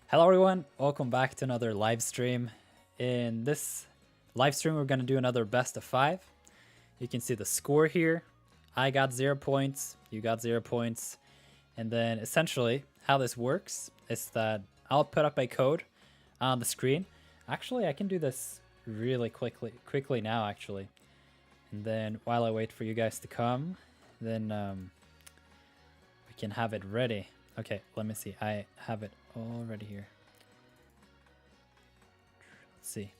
Hello everyone, welcome back to another live stream. In this live stream, we're going to do another best of 5. You can see the score here. I got 0 points, you got 0 points. And then essentially how this works is that I'll put up a code on the screen. Actually, I can do this really quickly now actually. And then while I wait for you guys to come, then we can have it ready. Okay, let me see. I have it already here. Let's see.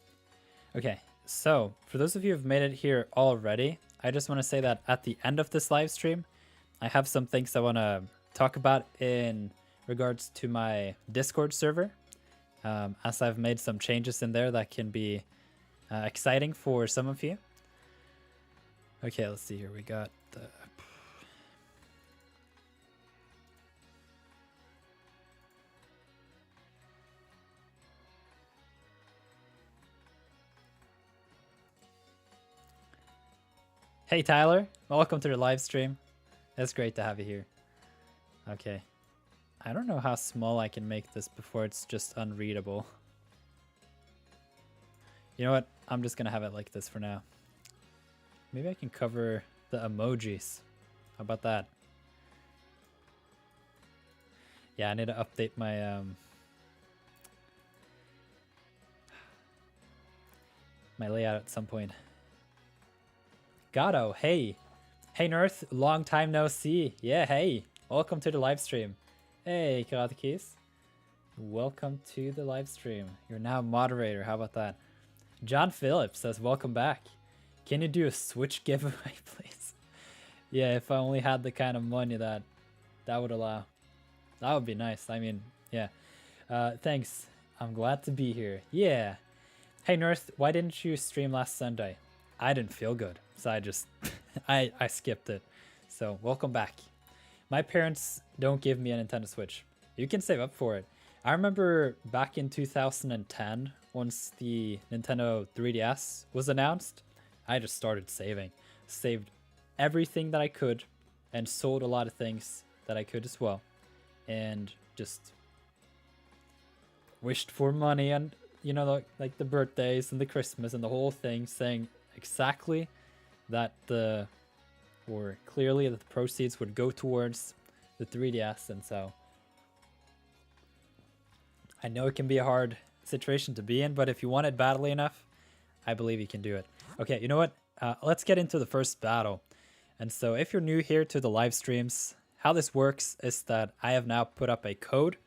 Okay, so for those of you who've made it here already, I just want to say that at the end of this live stream, I have some things I want to talk about in regards to my Discord server, as I've made some changes in there that can be exciting for some of you. Okay, let's see here. We got the... Hey Tyler, welcome to the live stream. It's great to have you here. Okay. I don't know how small I can make this before it's just unreadable. You know what? I'm just gonna have it like this for now. Maybe I can cover the emojis. How about that? Yeah, I need to update my my layout at some point. Gato, hey. Hey Nirth, long time no see. Yeah, hey. Welcome to the live stream. Hey, Karate Keys. Welcome to the live stream. You're now moderator. How about that? John Phillips says, welcome back. Can you do a Switch giveaway, please? Yeah, if I only had the kind of money that would allow. That would be nice. I mean, yeah. Thanks. I'm glad to be here. Yeah. Hey, Nirth, why didn't you stream last Sunday? I didn't feel good, so I just I skipped it. So welcome back. My parents don't give me a Nintendo Switch. You can save up for it. I remember back in 2010, once the Nintendo 3DS was announced, I just started saving. Saved everything that I could and sold a lot of things that I could as well. And just wished for money and, you know, like the birthdays and the Christmas and the whole thing, saying exactly that clearly that the proceeds would go towards the 3DS. And so I know it can be a hard situation to be in, but if you want it badly enough, I believe you can do it. Okay, you know what? Let's get into the first battle. And so if you're new here to the live streams, how this works is that I have now put up a code.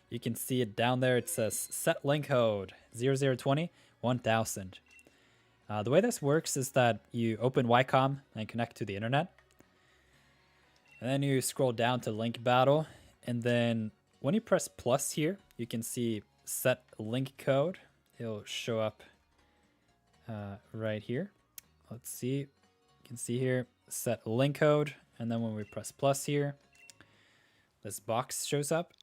You can see it down there. It says set link code 0020 1000. The way this works is that you open Y-COMM and connect to the internet. And then you scroll down to link battle. And then when you press plus here, you can see set link code. It'll show up right here. Let's see. You can see here, set link code. And then when we press plus here, this box shows up.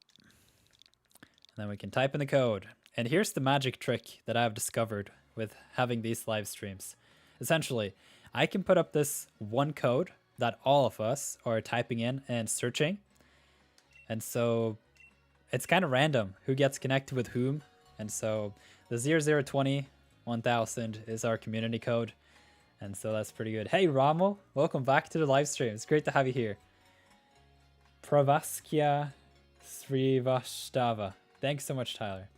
And then we can type in the code. And here's the magic trick that I've discovered with having these live streams. Essentially, I can put up this one code that all of us are typing in and searching. And so it's kind of random who gets connected with whom. And so the 0020 1000 is our community code. And so that's pretty good. Hey, Rommel, welcome back to the live stream. It's great to have you here. Pravaskia Srivastava. Thanks so much, Tyler.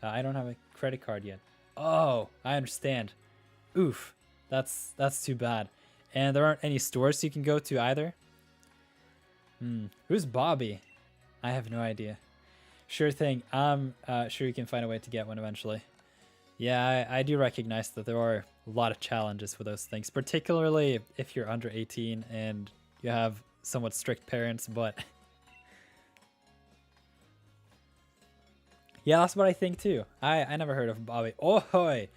I don't have a credit card yet. Oh, I understand. Oof, that's too bad. And there aren't any stores you can go to either. Who's Bobby? I have no idea. Sure thing. I'm sure you can find a way to get one eventually. Yeah, I do recognize that there are a lot of challenges with those things, particularly if you're under 18 and you have somewhat strict parents, but yeah, that's what I think too. I never heard of Bobby. Oh, hoy!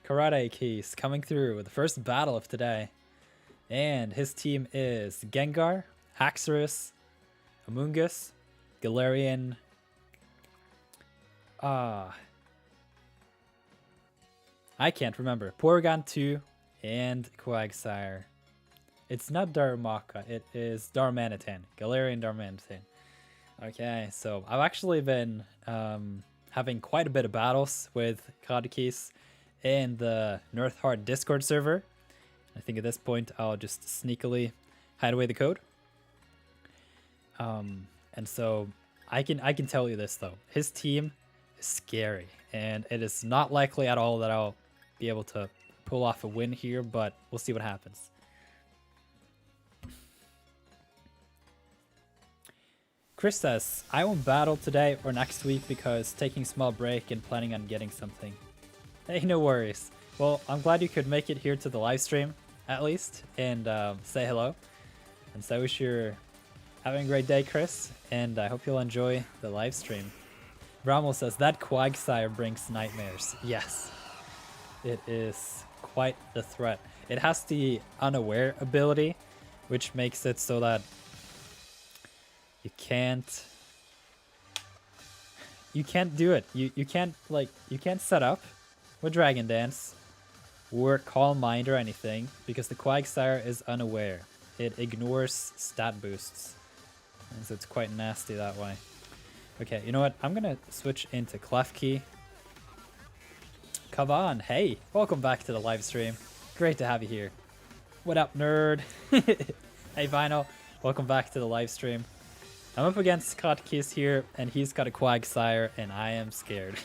Karate Keys coming through with the first battle of today. And his team is Gengar, Haxorus, Amoonguss, Galarian. I can't remember. Porygon 2 and Quagsire. It's not Darumaka, it is Darmanitan. Galarian Darmanitan. Okay, so I've actually been having quite a bit of battles with Kadikis in the NIRTHEART Discord server. I think at this point I'll just sneakily hide away the code. And so I can tell you this though, his team is scary, and it is not likely at all that I'll be able to pull off a win here, but we'll see what happens. Chris says, I won't battle today or next week because taking a small break and planning on getting something. Hey, no worries. Well, I'm glad you could make it here to the live stream, at least, and say hello. And so I wish you're having a great day, Chris, and I hope you'll enjoy the live stream. Rommel says, that Quagsire brings nightmares. Yes, it is quite the threat. It has the unaware ability, which makes it so that you can't do it. You can't set up with Dragon Dance or Calm Mind or anything because the Quagsire is unaware. It ignores stat boosts, and so it's quite nasty that way. Okay, you know what? I'm gonna switch into Klefki. Kavan, hey, welcome back to the live stream. Great to have you here. What up, nerd? Hey, Vinyl, welcome back to the live stream. I'm up against Kotkis here, and he's got a Quagsire, and I am scared.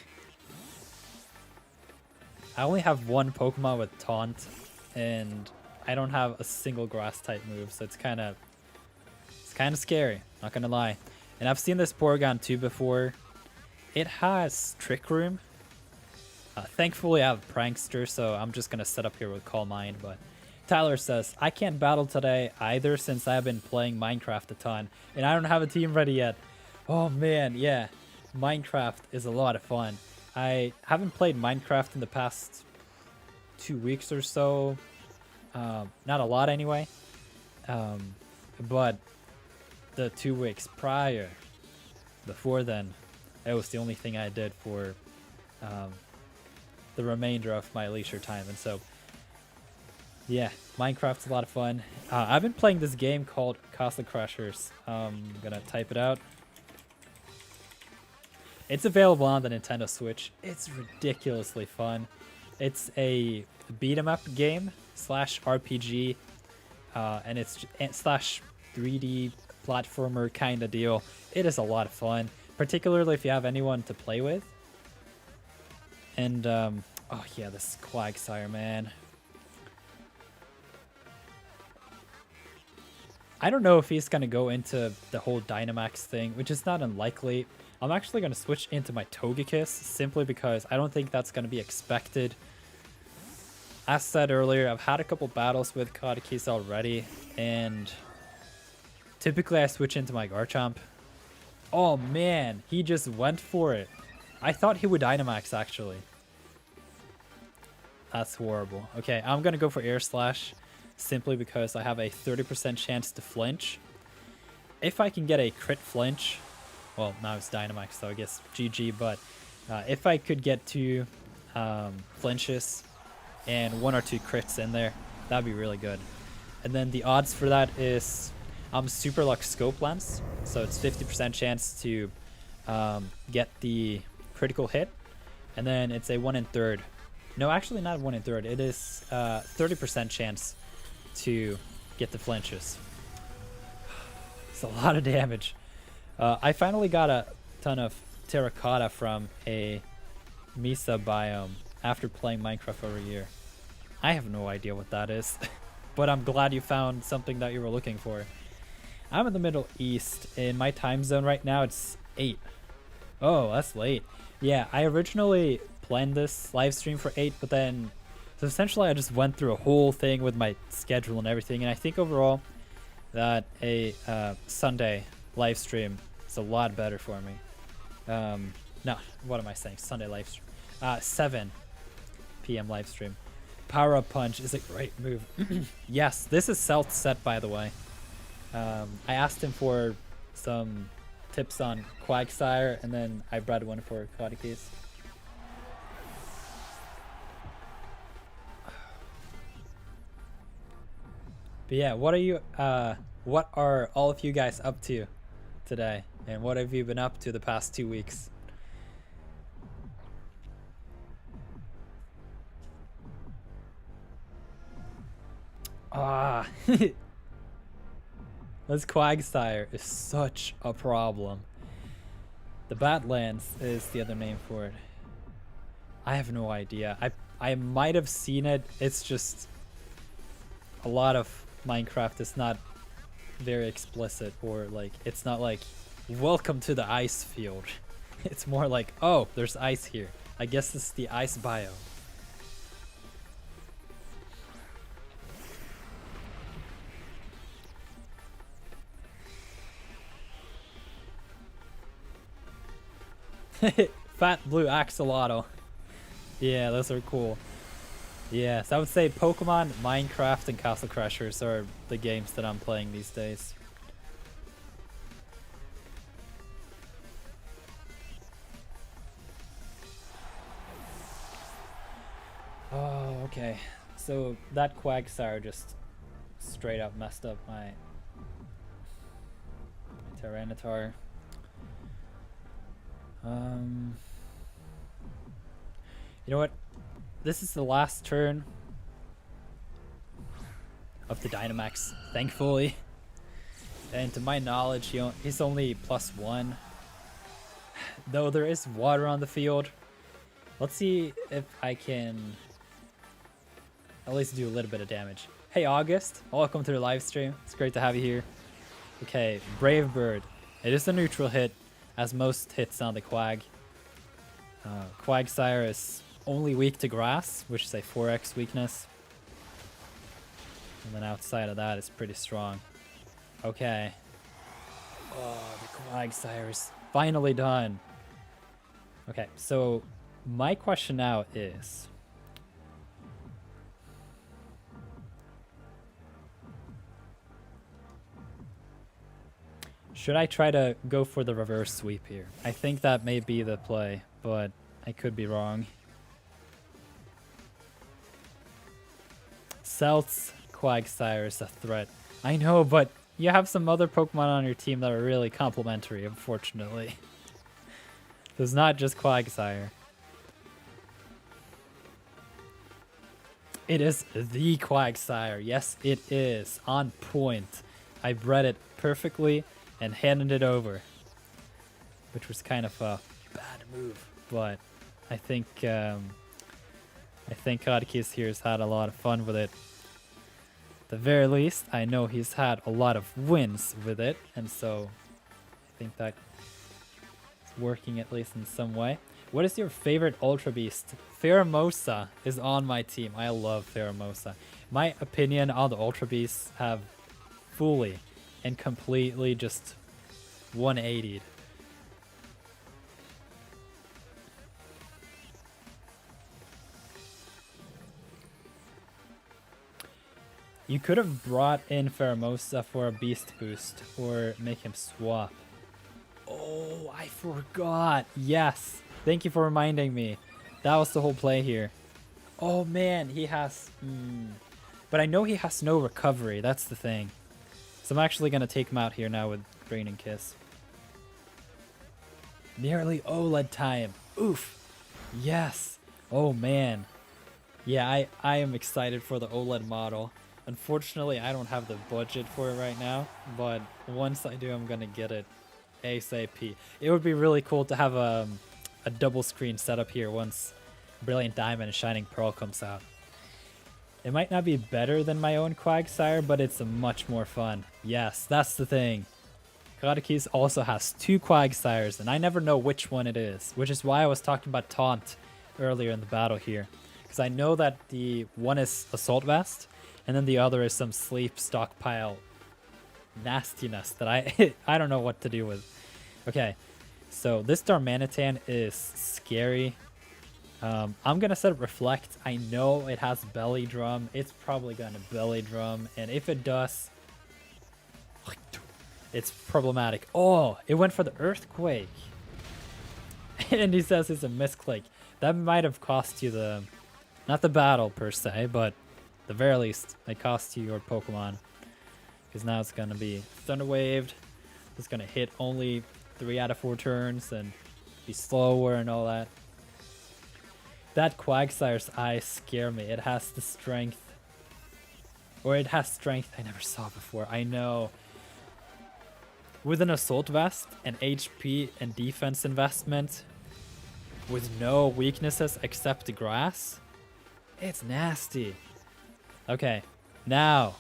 I only have one Pokemon with Taunt, and I don't have a single Grass type move, so it's kind of scary, not gonna lie. And I've seen this Porygon 2 before. It has Trick Room. Thankfully, I have Prankster, so I'm just gonna set up here with Calm Mind, but Tyler says, I can't battle today either since I've been playing Minecraft a ton and I don't have a team ready yet. Oh man, yeah. Minecraft is a lot of fun. I haven't played Minecraft in the past 2 weeks or so. Not a lot anyway. But the 2 weeks prior, before then, it was the only thing I did for the remainder of my leisure time. And so yeah, Minecraft's a lot of fun. I've been playing this game called Castle Crashers. I'm gonna type it out. It's available on the Nintendo Switch. It's ridiculously fun. It's a beat 'em up game slash RPG, and it's slash 3D platformer kind of deal. It is a lot of fun, particularly if you have anyone to play with. And oh yeah, this Quagsire, man. I don't know if he's going to go into the whole Dynamax thing, which is not unlikely. I'm actually going to switch into my Togekiss simply because I don't think that's going to be expected. As said earlier, I've had a couple battles with Kadikis already, and typically I switch into my Garchomp. Oh man, he just went for it. I thought he would Dynamax actually. That's horrible. Okay, I'm going to go for Air Slash. Simply because I have a 30% chance to flinch. If I can get a crit flinch, well, now it's Dynamax, so I guess GG, but if I could get 2 flinches and 1 or 2 crits in there, that'd be really good. And then the odds for that is I'm Super Luck Scope Lens, so it's 50% chance to get the critical hit, and then it's a 1 in 3rd. No, actually not 1 in 3rd. It is 30% chance to get the flinches. It's a lot of damage. I finally got a ton of terracotta from a Mesa biome after playing Minecraft for a year. I have no idea what that is, but I'm glad you found something that you were looking for. I'm in the Middle East. In my time zone right now, it's 8. Oh, that's late. Yeah, I originally planned this live stream for 8, but then so essentially I just went through a whole thing with my schedule and everything, and I think overall that a Sunday live stream is a lot better for me. No, what am I saying? Sunday live stream. 7 p.m. live stream. Power Up Punch is a great move. Yes, this is Celt's set, by the way. I asked him for some tips on Quagsire, and then I brought one for Kadikis. But yeah, what are all of you guys up to today? And what have you been up to the past 2 weeks? Ah, this Quagsire is such a problem. The Badlands is the other name for it. I have no idea. I might have seen it. It's just a lot of Minecraft is not very explicit, or like it's not like welcome to the ice field. It's more like, oh, there's ice here. I guess this is the ice biome. Fat blue axolotl. Yeah, those are cool. Yes, I would say Pokemon, Minecraft, and Castle Crashers are the games that I'm playing these days. Oh, okay. So that Quagsire just straight up messed up my Tyranitar. You know what? This is the last turn of the Dynamax, thankfully. And to my knowledge, he's only +1. Though there is water on the field. Let's see if I can at least do a little bit of damage. Hey August, welcome to the live stream. It's great to have you here. Okay, Brave Bird. It is a neutral hit, as most hits on the Quag. Quagsire is only weak to grass, which is a 4x weakness. And then outside of that, it's pretty strong. Okay. Oh, the Quagsire is finally done. Okay, so my question now is... should I try to go for the reverse sweep here? I think that may be the play, but I could be wrong. Celt's Quagsire is a threat. I know, but you have some other Pokemon on your team that are really complementary, unfortunately. So it's not just Quagsire. It is the Quagsire. Yes, it is. On point. I bred it perfectly and handed it over, which was kind of a bad move, but I think Godkeys here has had a lot of fun with it. At the very least, I know he's had a lot of wins with it, and so I think that it's working at least in some way. What is your favorite Ultra Beast? Pheromosa is on my team. I love Pheromosa. My opinion on the Ultra Beasts have fully and completely just 180'd. You could have brought in Pheromosa for a beast boost or make him swap. Oh, I forgot. Yes. Thank you for reminding me. That was the whole play here. Oh man, he has... But I know he has no recovery. That's the thing. So I'm actually going to take him out here now with Brain and Kiss. Nearly OLED time. Oof. Yes. Oh man. Yeah, I am excited for the OLED model. Unfortunately, I don't have the budget for it right now, but once I do, I'm going to get it ASAP. It would be really cool to have a double screen setup here once Brilliant Diamond and Shining Pearl comes out. It might not be better than my own Quagsire, but it's much more fun. Yes, that's the thing. Godkeys also has 2 Quagsires, and I never know which one it is, which is why I was talking about Taunt earlier in the battle here. Because I know that the one is Assault Vest, and then the other is some sleep stockpile nastiness that I don't know what to do with. Okay, so this Darmanitan is scary. I'm gonna set Reflect. I know it has Belly Drum. It's probably gonna Belly Drum, and if it does, it's problematic. Oh, it went for the Earthquake. And he says it's a misclick. That might have cost you the, not the battle per se, but the very least, it cost you your Pokemon. Because now it's gonna be Thunder Waved. It's gonna hit only 3 out of 4 turns and be slower and all that. That Quagsire's eyes scare me. It has the strength. Or it has strength I never saw before. I know. With an Assault Vest, an HP and defense investment, with no weaknesses except the grass, it's nasty. Okay, now,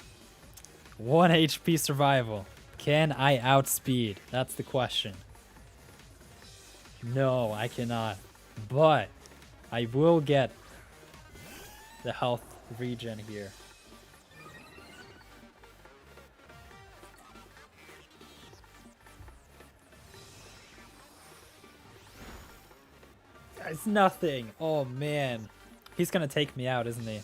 1 HP survival. Can I outspeed? That's the question. No, I cannot. But I will get the health regen here. It's nothing. Oh man. He's gonna take me out, isn't he?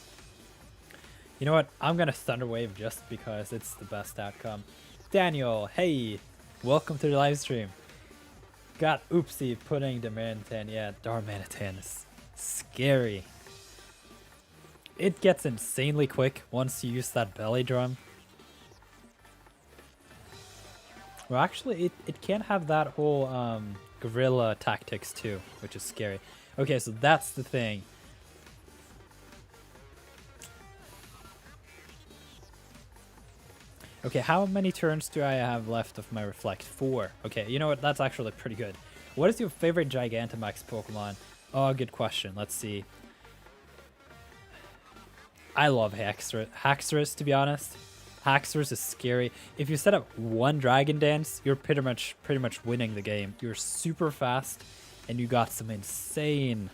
You know what? I'm gonna Thunder Wave just because it's the best outcome. Daniel, hey! Welcome to the live stream. Got oopsie putting Darmanitan. Yeah, Darmanitan is scary. It gets insanely quick once you use that belly drum. Well, actually, it can have that whole guerrilla tactics too, which is scary. Okay, so that's the thing. Okay, how many turns do I have left of my Reflect? 4. Okay, you know what? That's actually pretty good. What is your favorite Gigantamax Pokemon? Oh, good question. Let's see. I love Haxorus, to be honest. Haxorus is scary. If you set up 1 Dragon Dance, you're pretty much winning the game. You're super fast, and you got some insane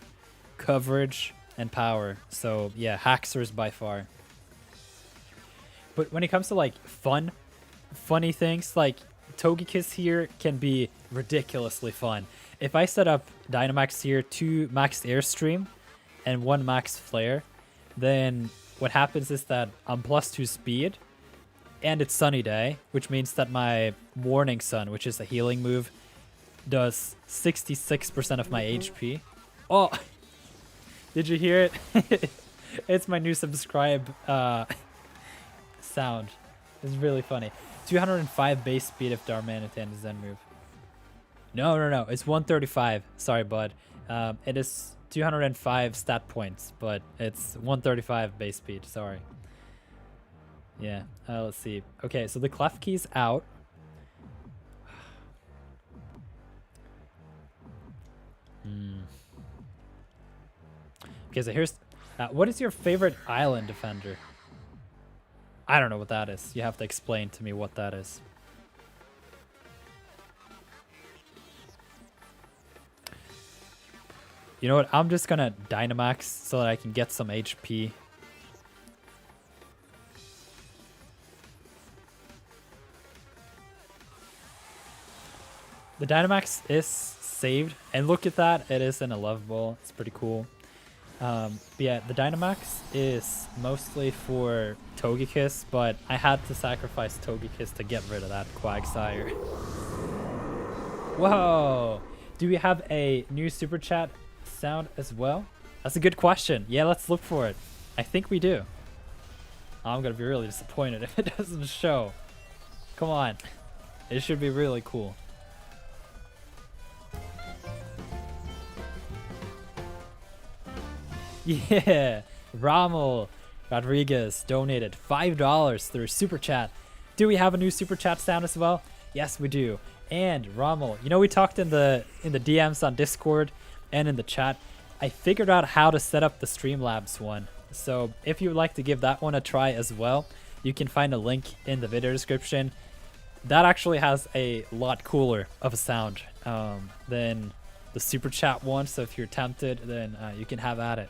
coverage and power. So yeah, Haxorus by far. But when it comes to like funny things, like Togekiss here can be ridiculously fun. If I set up Dynamax here, 2 maxed Airstream and 1 max Flare, then what happens is that I'm +2 speed, and it's Sunny Day, which means that my Warning Sun, which is a healing move, does 66% of my HP. Oh, did you hear it? It's my new subscribe sound. It's really funny. 205 base speed if Darmanitan is Zen move. No, it's 135. Sorry, bud. It is 205 stat points, but it's 135 base speed. Sorry. Yeah, let's see. Okay, so the Klefki's out. Okay, so here's... what is your favorite island defender? I don't know what that is. You have to explain to me what that is. You know what? I'm just gonna Dynamax so that I can get some HP. The Dynamax is saved, and look at that. It is in a love ball. It's pretty cool. But yeah, the Dynamax is mostly for Togekiss, but I had to sacrifice Togekiss to get rid of that Quagsire. Whoa! Do we have a new super chat sound as well? That's a good question. Yeah, let's look for it. I think we do. I'm gonna be really disappointed if it doesn't show. Come on. It should be really cool. Yeah, Rommel Rodriguez donated $5 through super chat. Do we have a new super chat sound as well? Yes, we do. And Rommel, you know, we talked in the DMs on Discord and in the chat. I figured out how to set up the Streamlabs one. So if you would like to give that one a try as well, you can find a link in the video description. That actually has a lot cooler of a sound than the super chat one. So if you're tempted, then you can have at it.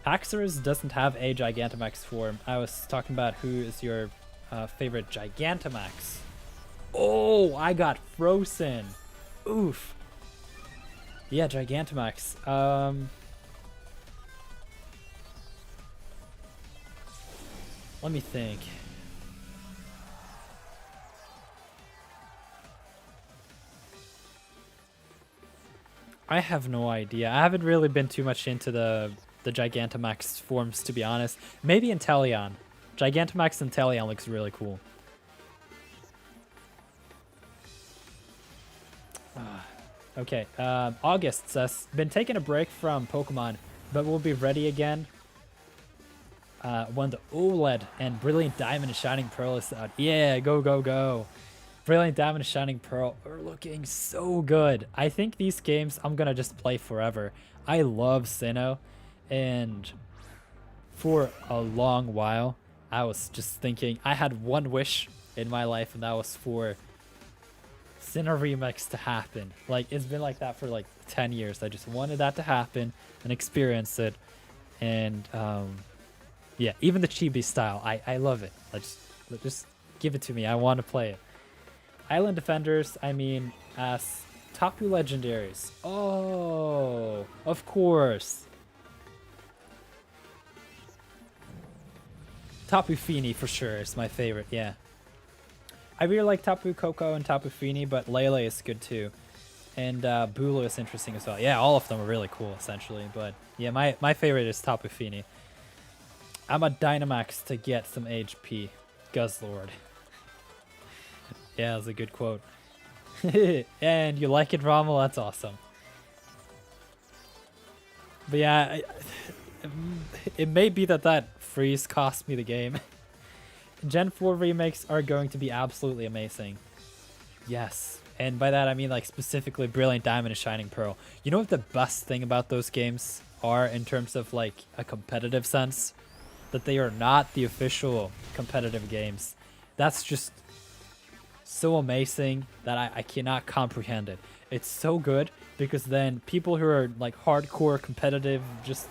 Haxorus doesn't have a Gigantamax form. I was talking about who is your favorite Gigantamax. Oh, I got frozen. Oof. Yeah, Gigantamax. Let me think. I have no idea. I haven't really been too much into the Gigantamax forms, to be honest. Maybe Inteleon. Gigantamax Inteleon looks really cool. Okay, August says, been taking a break from Pokemon, but we'll be ready again when the OLED and Brilliant Diamond and Shining Pearl is out. Yeah, go, go, go. Brilliant Diamond and Shining Pearl are looking so good. I think these games I'm gonna just play forever. I love Sinnoh, and for a long while, I was just thinking, I had one wish in my life, and that was for Sinnoh Remix to happen. Like, it's been like that for like 10 years. I just wanted that to happen and experience it. And yeah, even the chibi style, I love it. Just give it to me. I want to play it. Island Defenders, I mean, as Tapu Legendaries. Oh, of course. Tapu Fini for sure is my favorite, yeah. I really like Tapu Koko and Tapu Fini, but Lele is good too. And Bulu is interesting as well. Yeah, all of them are really cool, essentially. But yeah, my favorite is Tapu Fini. I'm a Dynamax to get some HP. Guzzlord. Yeah, that's a good quote. And you like it, Rommel? That's awesome. But yeah, it may be that freeze cost me the game. Gen 4 remakes are going to be absolutely amazing. Yes. And by that I mean like specifically Brilliant Diamond and Shining Pearl. You know what the best thing about those games are in terms of like a competitive sense? That they are not the official competitive games. That's just so amazing that I cannot comprehend it. It's so good because then people who are like hardcore competitive, just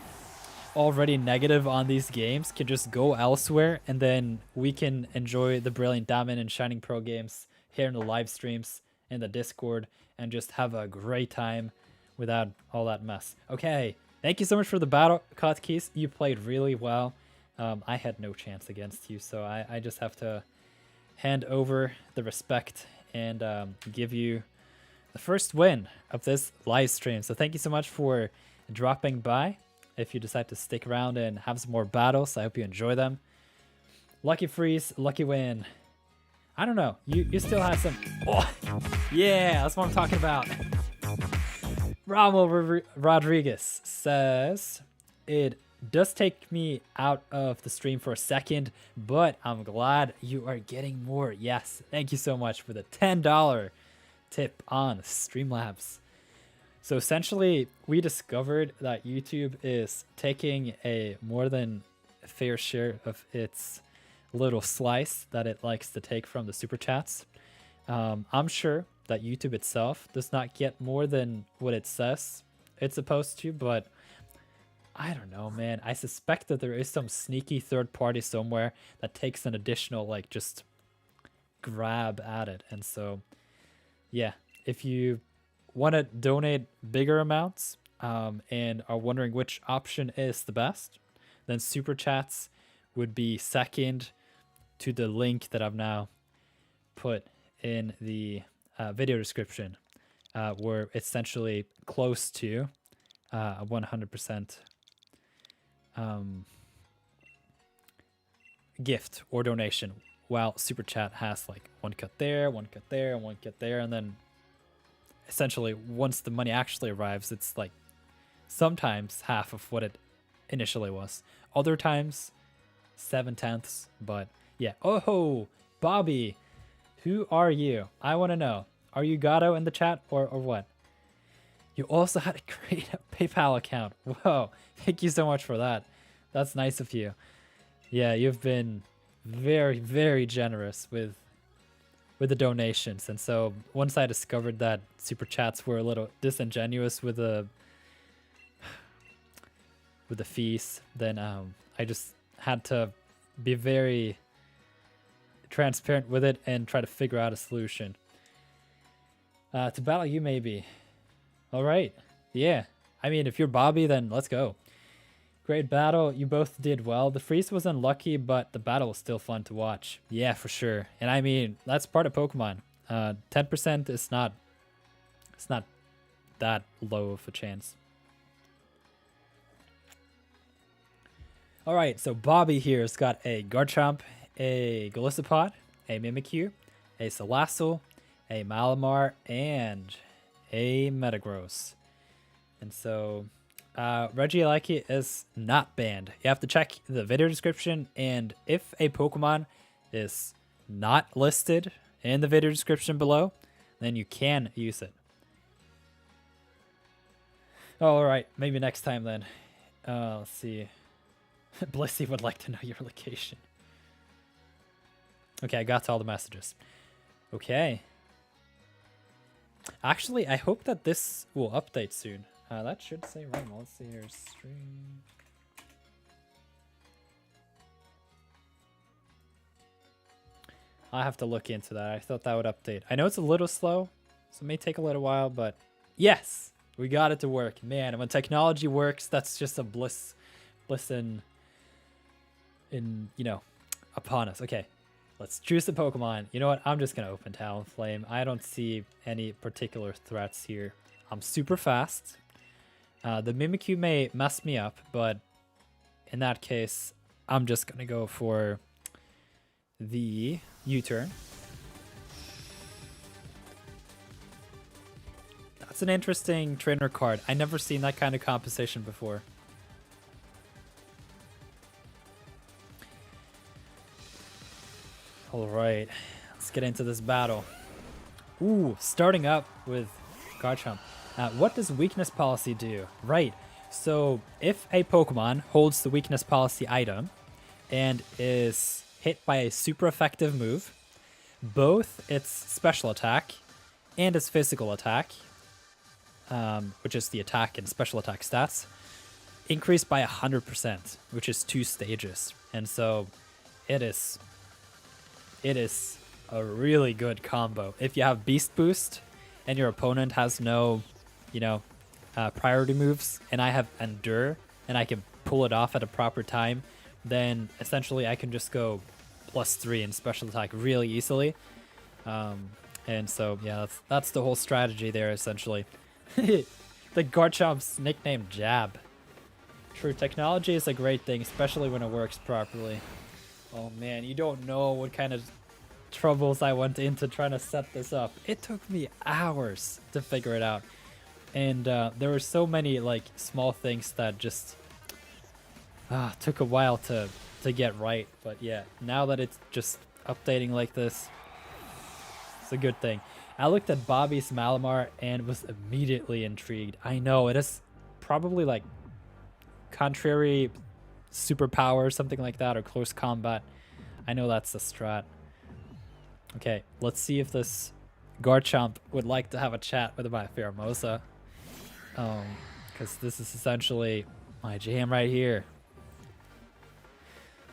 already negative on these games, can just go elsewhere, and then we can enjoy the Brilliant Diamond and Shining Pearl games here in the live streams, in the Discord, and just have a great time without all that mess. Okay, thank you so much for the battle, Kotkeys. You played really well. I had no chance against you, so I just have to hand over the respect and give you the first win of this live stream. So thank you so much for dropping by. If you decide to stick around and have some more battles, I hope you enjoy them. Lucky freeze, lucky win. I don't know. You still have some. Oh, yeah, that's what I'm talking about. Rommel Rodriguez says, it does take me out of the stream for a second, but I'm glad you are getting more. Yes, thank you so much for the $10 tip on Streamlabs. So essentially, we discovered that YouTube is taking a more than fair share of its little slice that it likes to take from the super chats. I'm sure that YouTube itself does not get more than what it says it's supposed to, but I don't know, man. I suspect that there is some sneaky third party somewhere that takes an additional, like, just grab at it. And so, yeah, if you want to donate bigger amounts and are wondering which option is the best, then super chats would be second to the link that I've now put in the video description, where it's essentially close to 100% gift or donation, while super chat has like one cut there, one cut there, and one cut there, and then essentially once the money actually arrives, it's like sometimes half of what it initially was, other times 7/10. But yeah. Oh, Bobby, who are you? I want to know. Are you Gato in the chat or what? You also had to create a PayPal account. Whoa, thank you so much for that. That's nice of you. Yeah, you've been very, very generous with the donations. And so once I discovered that super chats were a little disingenuous with the fees, then I just had to be very transparent with it and try to figure out a solution. To battle you, maybe. All right. Yeah. I mean, if you're Bobby, then let's go. Great battle. You both did well. The freeze was unlucky, but the battle was still fun to watch. Yeah, for sure. And I mean, that's part of Pokemon. 10% is not... It's not that low of a chance. All right, so Bobby here has got a Garchomp, a Golisopod, a Mimikyu, a Salazzle, a Malamar, and a Metagross. And so Regieleki is not banned. You have to check the video description, and if a Pokemon is not listed in the video description below, then you can use it. Oh, all right, maybe next time then. Let's see. Blissey would like to know your location. Okay, I got to all the messages. Okay. Actually, I hope that this will update soon. That should say right. Let's see here. Stream. I'll have to look into that. I thought that would update. I know it's a little slow, so it may take a little while, but yes, we got it to work. Man, when technology works, that's just a bliss in you know, upon us. Okay, let's choose the Pokemon. You know what? I'm just gonna open Talonflame. I don't see any particular threats here. I'm super fast. The Mimikyu may mess me up, but in that case, I'm just gonna go for the U-turn. That's an interesting trainer card. I never seen that kind of composition before. All right, let's get into this battle. Ooh, starting up with Garchomp. What does weakness policy do? Right, so if a Pokemon holds the weakness policy item and is hit by a super effective move, both its special attack and its physical attack, which is the attack and special attack stats, increase by 100%, which is 2 stages. And so it is a really good combo. If you have Beast Boost and your opponent has no, you know, priority moves, and I have Endure and I can pull it off at a proper time, then essentially I can just go +3 in special attack really easily. And so yeah, that's the whole strategy there essentially. The Garchomp's nickname Jab. True, technology is a great thing, especially when it works properly. Oh man, you don't know what kind of troubles I went into trying to set this up. It took me hours to figure it out. And there were so many like small things that just took a while to get right. But yeah, now that it's just updating like this, it's a good thing. I looked at Bobby's Malamar and was immediately intrigued. I know, it is probably like contrary superpower, something like that, or close combat. I know that's the strat. Okay, let's see if this Garchomp would like to have a chat with my Pheromosa. Because this is essentially my jam right here.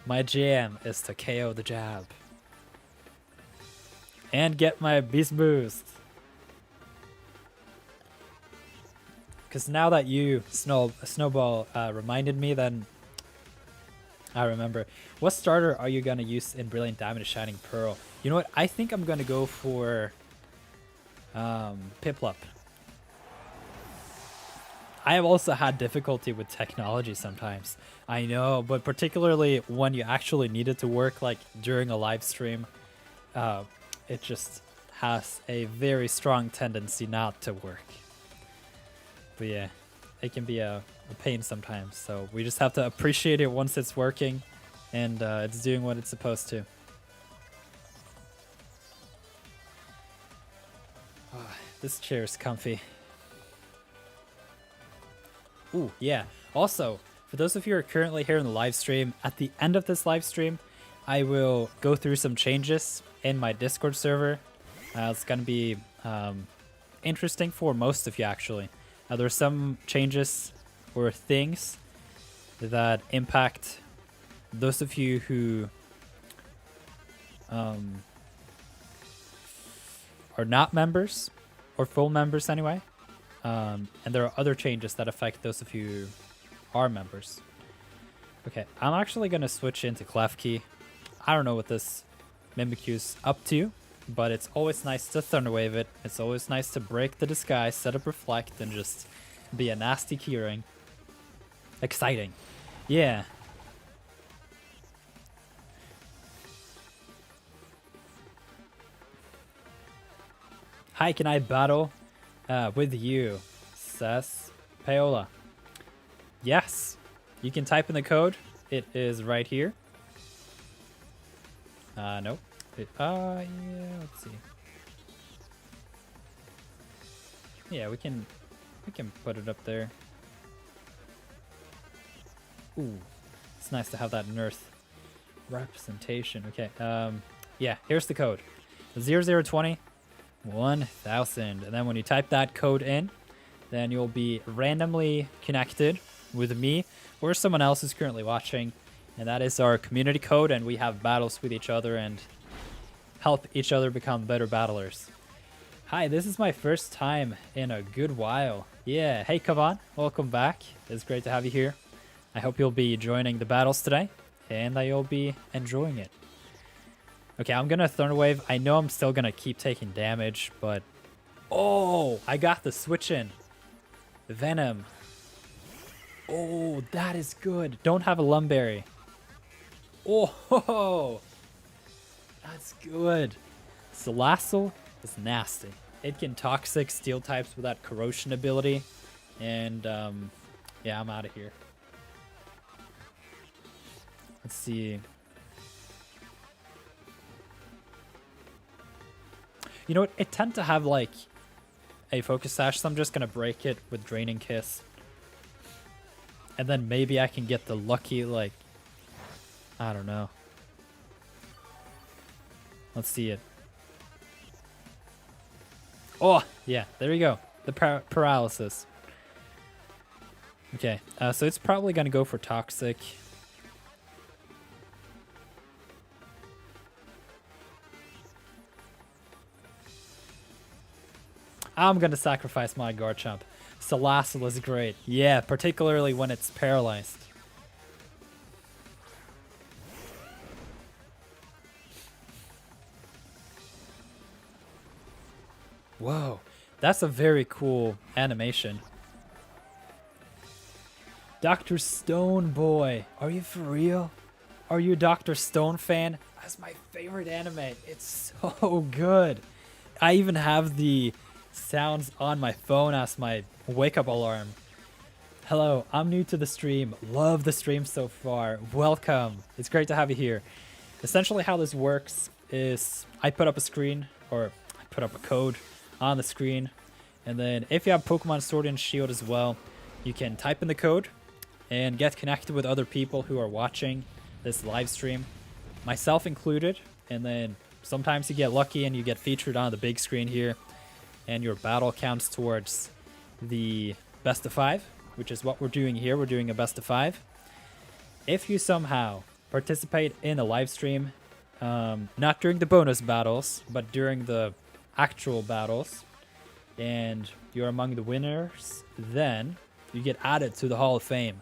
My jam is to KO the Jab. And get my Beast Boost. Because now that you, Snowball, reminded me, then I remember. What starter are you going to use in Brilliant Diamond and Shining Pearl? You know what? I think I'm going to go for Piplup. I have also had difficulty with technology sometimes. I know, but particularly when you actually need it to work, like during a live stream, it just has a very strong tendency not to work. But yeah, it can be a pain sometimes, so we just have to appreciate it once it's working and it's doing what it's supposed to. This chair is comfy. Ooh, yeah. Also, for those of you who are currently here in the live stream, at the end of this live stream, I will go through some changes in my Discord server. It's going to be interesting for most of you, actually. There are some changes or things that impact those of you who are not members, or full members anyway. And there are other changes that affect those of you who are members. Okay, I'm actually going to switch into Klefki. I don't know what this Mimikyu's up to, but it's always nice to Thunder Wave it. It's always nice to break the disguise, set up Reflect, and just be a nasty keyring. Exciting. Yeah. Hi, can I battle with you, says Paola. Yes, you can type in the code. It is right here. Nope. Yeah, let's see. Yeah, we can put it up there. Ooh, it's nice to have that Nirth representation. Okay, yeah, here's the code. 0020 1000. And then when you type that code in, then you'll be randomly connected with me or someone else who's currently watching. And that is our community code, and we have battles with each other and help each other become better battlers. Hi, this is my first time in a good while. Yeah, hey Kavan, welcome back. It's great to have you here. I hope you'll be joining the battles today and that you'll be enjoying it. Okay, I'm gonna Thunder Wave. I know I'm still gonna keep taking damage, but... Oh, I got the switch in. Venom. Oh, that is good. Don't have a Lumberry. Oh, that's good. Salazzle is nasty. It can Toxic Steel types with that Corrosion ability. And, yeah, I'm out of here. Let's see. You know what? It tends to have, like, a Focus Sash, so I'm just going to break it with Draining Kiss. And then maybe I can get the lucky, like... I don't know. Let's see it. Oh, yeah, there we go. The paralysis. Okay, so it's probably going to go for Toxic. I'm going to sacrifice my Garchomp. Salazzle is great. Yeah, particularly when it's paralyzed. Whoa, that's a very cool animation. Dr. Stone Boy, are you for real? Are you a Dr. Stone fan? That's my favorite anime. It's so good. I even have the sounds on my phone as my wake-up alarm. Hello, I'm new to the stream. Love the stream so far. Welcome. It's great to have you here. Essentially how this works is I put up a screen, or I put up a code on the screen, and then if you have Pokemon Sword and Shield as well, you can type in the code and get connected with other people who are watching this live stream, myself included. And then sometimes you get lucky and you get featured on the big screen here, and your battle counts towards the best of 5, which is what we're doing here. We're doing a best of 5. If you somehow participate in a live stream, not during the bonus battles, but during the actual battles, and you're among the winners, then you get added to the Hall of Fame.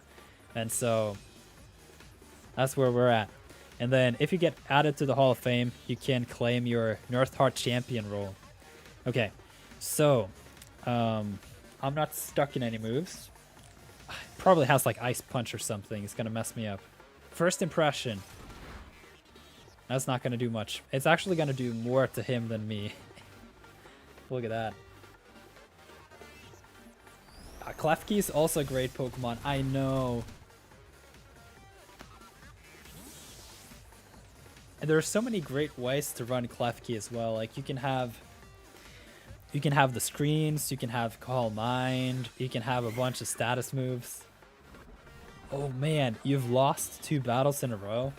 And so that's where we're at. And then if you get added to the Hall of Fame, you can claim your NIRTHEART champion role. Okay, so I'm not stuck in any moves. Probably has like Ice Punch or something. It's gonna mess me up. First impression. That's not gonna do much. It's actually gonna do more to him than me. Look at that. Klefki is also a great Pokemon. I know. And there are so many great ways to run Klefki as well. Like you can have the screens, you can have Call Mind, you can have a bunch of status moves. Oh man, you've lost 2 battles in a row?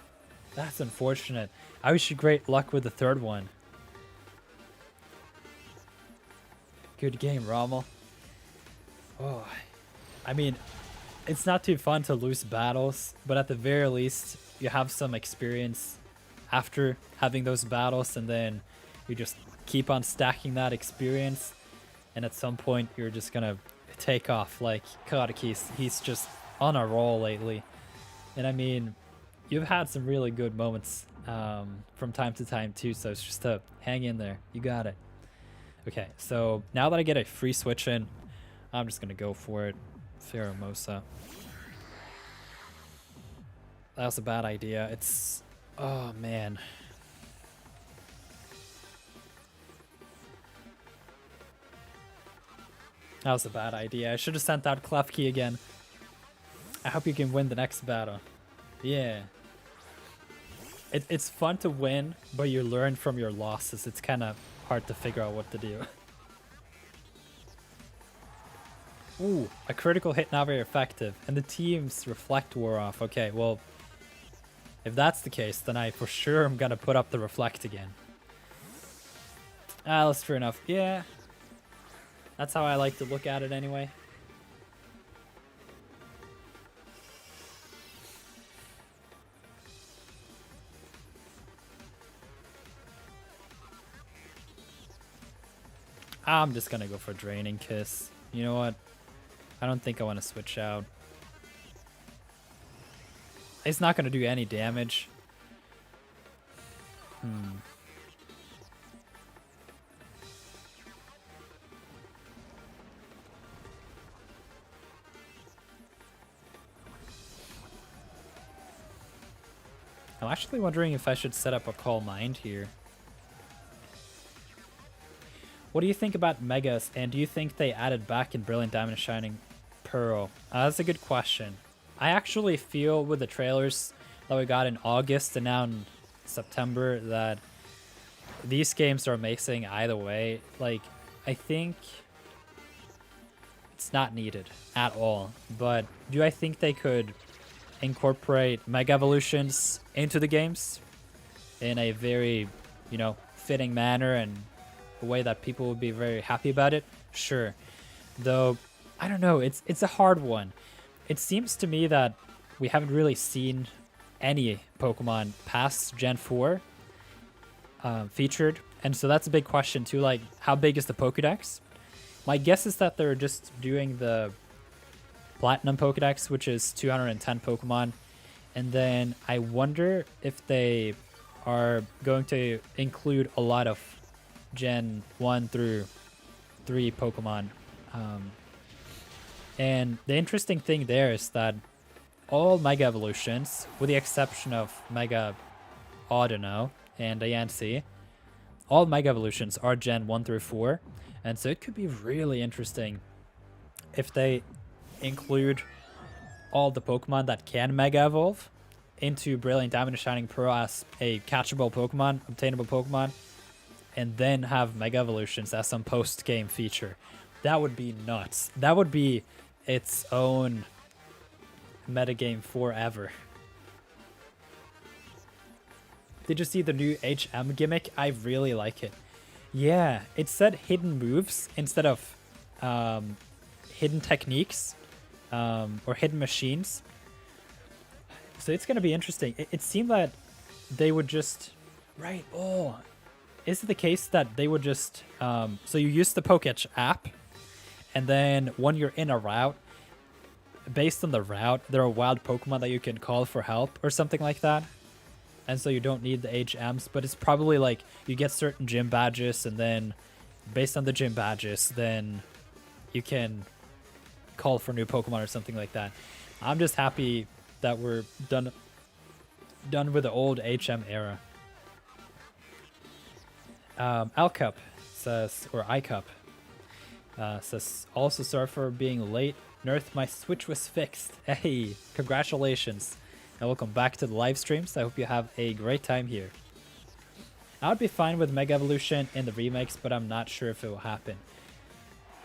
That's unfortunate. I wish you great luck with the 3rd one. Good game, Rommel. Oh, I mean, it's not too fun to lose battles, but at the very least, you have some experience after having those battles, and then you just keep on stacking that experience, and at some point, you're just gonna take off. Like, Kadeki, he's just on a roll lately. And I mean, you've had some really good moments from time to time too, so it's just to hang in there. You got it. Okay, so now that I get a free switch in, I'm just gonna go for it. Pheromosa. That was a bad idea. It's... oh man. That was a bad idea. I should have sent out Klefki again. I hope you can win the next battle. Yeah. It's fun to win, but you learn from your losses. It's kind of hard to figure out what to do. Ooh, a critical hit, not very effective. And the team's reflect wore off. Okay, well, if that's the case, then I for sure am going to put up the reflect again. Ah, that's fair enough. Yeah. That's how I like to look at it anyway. I'm just gonna go for Draining Kiss. You know what? I don't think I want to switch out. It's not gonna do any damage. I'm actually wondering if I should set up a Calm Mind here. What do you think about Megas, and do you think they added back in Brilliant Diamond and Shining Pearl? That's a good question. I actually feel with the trailers that we got in August and now in September that these games are amazing either way. Like, I think it's not needed at all. But do I think they could incorporate Mega Evolutions into the games in a very, you know, fitting manner and a way that people would be very happy about it? Sure. Though, I don't know, it's a hard one. It seems to me that we haven't really seen any Pokemon past Gen 4 featured. And so that's a big question too, like, how big is the Pokedex? My guess is that they're just doing the Platinum Pokedex, which is 210 Pokemon. And then I wonder if they are going to include a lot of Gen 1 through 3 Pokemon. And the interesting thing there is that all Mega Evolutions, with the exception of Mega Audino and Yancy, all Mega Evolutions are Gen 1 through 4. And so it could be really interesting if they include all the Pokemon that can Mega Evolve into Brilliant Diamond and Shining Pearl as a catchable Pokemon, obtainable Pokemon, and then have Mega Evolutions as some post-game feature. That would be nuts. That would be its own metagame forever. Did you see the new HM gimmick? I really like it. Yeah, it said hidden moves instead of hidden techniques or hidden machines. So it's going to be interesting. It seemed that they would just... Right, oh... Is it the case that they would just... so you use the Poketch app, and then when you're in a route, based on the route, there are wild Pokemon that you can call for help or something like that. And so you don't need the HMs, but it's probably like you get certain gym badges, and then based on the gym badges, then you can call for new Pokemon or something like that. I'm just happy that we're done with the old HM era. Alcup says, or iCup says, also sorry for being late. Nirth, my Switch was fixed. Hey, congratulations. And welcome back to the live streams. I hope you have a great time here. I would be fine with Mega Evolution in the remakes, but I'm not sure if it will happen.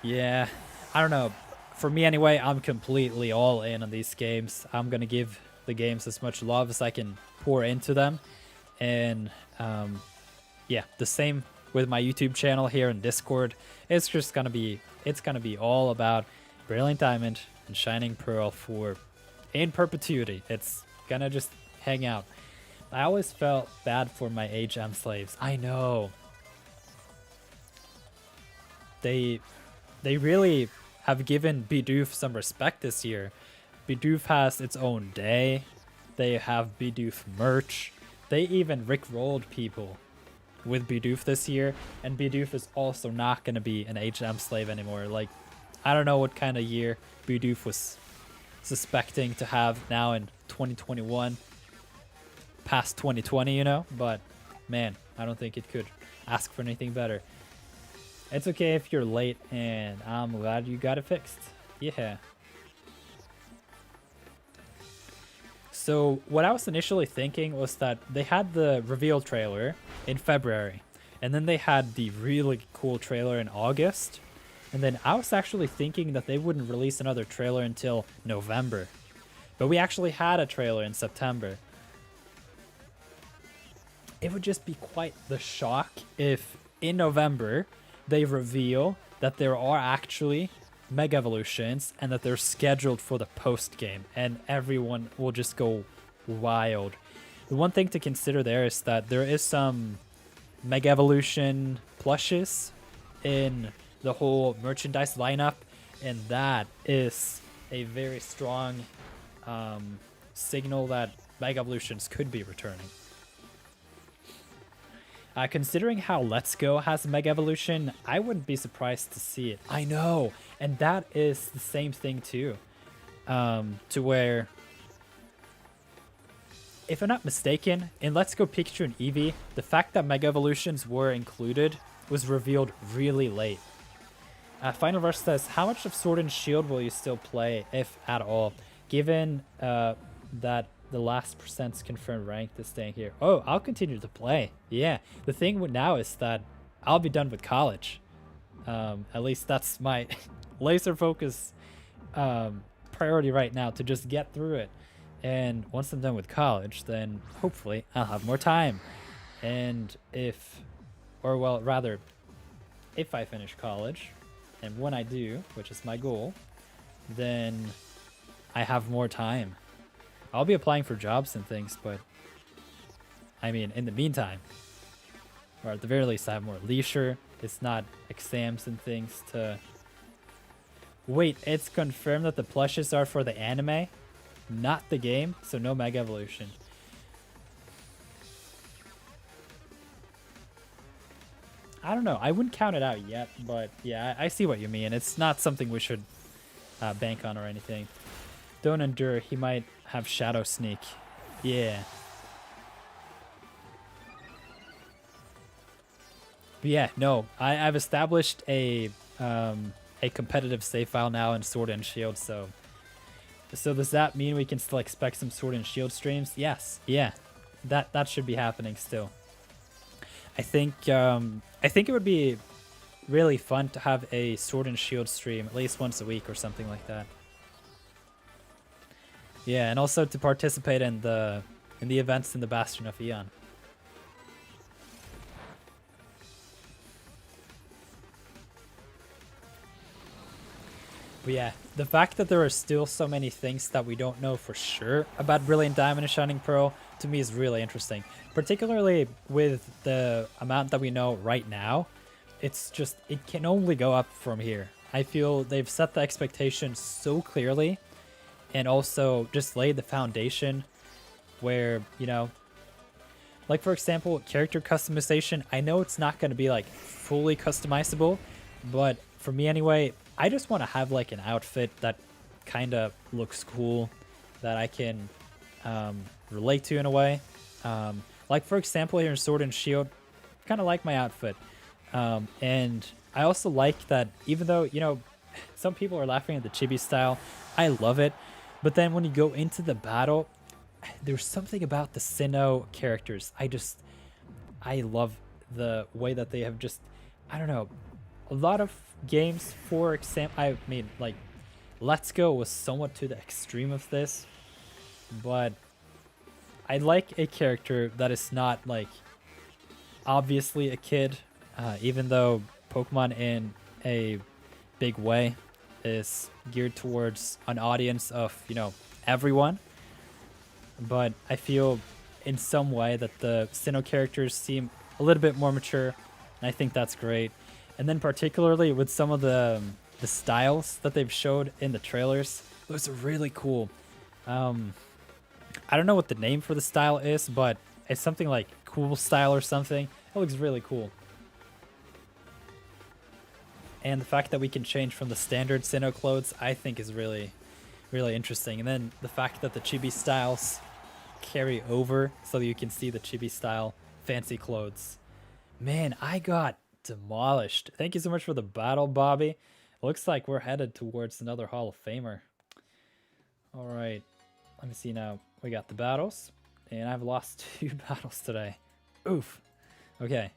Yeah, I don't know. For me anyway, I'm completely all in on these games. I'm going to give the games as much love as I can pour into them. And yeah, the same with my YouTube channel here in Discord. It's just going to be, all about Brilliant Diamond and Shining Pearl for in perpetuity. It's gonna just hang out. I always felt bad for my HM slaves. I know. They really have given Bidoof some respect this year. Bidoof has its own day. They have Bidoof merch. They even rickrolled people with Bidoof this year, and Bidoof is also not going to be an HM slave anymore. Like, I don't know what kind of year Bidoof was suspecting to have now in 2021, past 2020, you know, but man, I don't think it could ask for anything better. It's okay if you're late, and I'm glad you got it fixed. Yeah. So what I was initially thinking was that they had the reveal trailer in February, and then they had the really cool trailer in August, and then I was actually thinking that they wouldn't release another trailer until November. But we actually had a trailer in September. It would just be quite the shock if in November they reveal that there are actually Mega Evolutions and that they're scheduled for the post game, and everyone will just go wild. The one thing to consider there is that there is some Mega Evolution plushes in the whole merchandise lineup, and that is a very strong signal that Mega Evolutions could be returning. Considering how Let's Go has a Mega Evolution, I wouldn't be surprised to see it. I know, and that is the same thing too. To where, if I'm not mistaken, in Let's Go Pikachu and Eevee, the fact that Mega Evolutions were included was revealed really late. Final Rush says, how much of Sword and Shield will you still play, if at all, given that the last percent's confirmed rank is staying here? Oh, I'll continue to play. Yeah, the thing now is that I'll be done with college. At least that's my laser focus priority right now, to just get through it. And once I'm done with college, then hopefully I'll have more time. And if I finish college, and when I do, which is my goal, then I have more time. I'll be applying for jobs and things, but I mean, in the meantime, or at the very least, I have more leisure. It's not exams and things to... Wait, it's confirmed that the plushes are for the anime, not the game, so no Mega Evolution. I don't know. I wouldn't count it out yet, but yeah, I see what you mean. It's not something we should bank on or anything. Don't endure. He might have Shadow Sneak. Yeah. But yeah, no. I've established a competitive save file now in Sword and Shield, so does that mean we can still expect some Sword and Shield streams? Yes. Yeah. That should be happening still. I think it would be really fun to have a Sword and Shield stream at least once a week or something like that. Yeah, and also to participate in the events in the Bastion of Eon. But yeah, the fact that there are still so many things that we don't know for sure about Brilliant Diamond and Shining Pearl, to me, is really interesting. Particularly with the amount that we know right now, it's just, it can only go up from here. I feel they've set the expectations so clearly, and also just laid the foundation where, you know, like for example, character customization, I know it's not going to be like fully customizable, but for me anyway, I just want to have like an outfit that kind of looks cool, that I can relate to in a way. Like for example, here in Sword and Shield, kind of like my outfit. And I also like that, even though, you know, some people are laughing at the chibi style, I love it. But then when you go into the battle, there's something about the Sinnoh characters. I love the way that they have just, I don't know, a lot of games, for example, I mean, like, Let's Go was somewhat to the extreme of this, but I like a character that is not, like, obviously a kid, even though Pokemon in a big way is geared towards an audience of, you know, everyone. But I feel in some way that the Sinnoh characters seem a little bit more mature, and I think that's great. And then particularly with some of the styles that they've showed in the trailers, those are really cool. I don't know what the name for the style is, but it's something like Cool Style or something. It looks really cool. And the fact that we can change from the standard Sinnoh clothes, I think is really, really interesting. And then the fact that the chibi styles carry over so you can see the chibi style fancy clothes. Man, I got demolished. Thank you so much for the battle, Bobby. Looks like we're headed towards another Hall of Famer. All right, let me see now. We got the battles, and I've lost 2 battles today. Oof. Okay,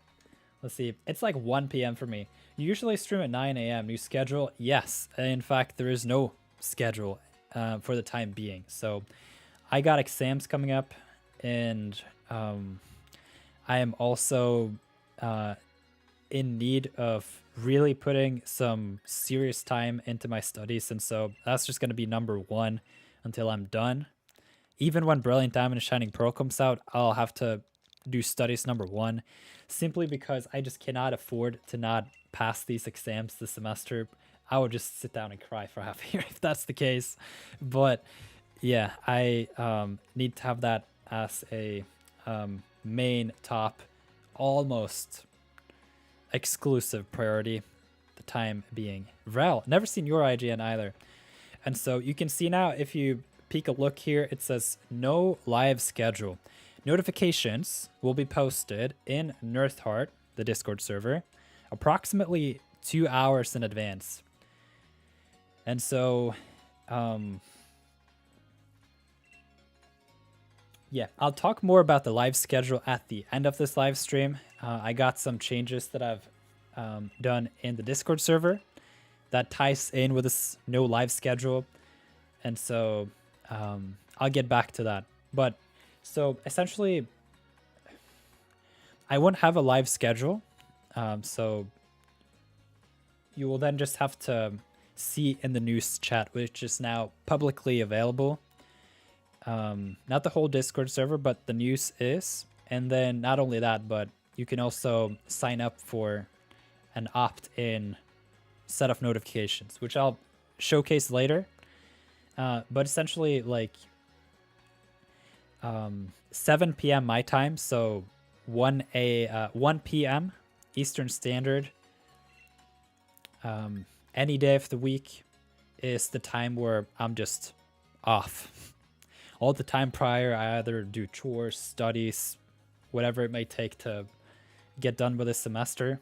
let's see. It's like 1 p.m. for me. You usually stream at 9 a.m. New schedule? Yes. In fact, there is no schedule for the time being. So I got exams coming up, and I am also in need of really putting some serious time into my studies, and so that's just going to be number 1 until I'm done. Even when Brilliant Diamond and Shining Pearl comes out, I'll have to do studies number 1, simply because I just cannot afford to not pass these exams this semester. I would just sit down and cry for half a year if that's the case. But yeah, I need to have that as a main top, almost exclusive priority, the time being. Rel, never seen your IGN either. And so you can see now, if you peek a look here, it says no live schedule. Notifications will be posted in NIRTHEART, the Discord server, approximately 2 hours in advance. And so, yeah, I'll talk more about the live schedule at the end of this live stream. I got some changes that I've done in the Discord server that ties in with this no live schedule. And so I'll get back to that. But so essentially, I won't have a live schedule. So you will then just have to see in the news chat, which is now publicly available. Not the whole Discord server, but the news is. And then not only that, but you can also sign up for an opt-in set of notifications, which I'll showcase later. But essentially, like 7 p.m. my time, so 1 p.m. Eastern Standard, any day of the week is the time where I'm just off. All the time prior, I either do chores, studies, whatever it may take to get done with this semester.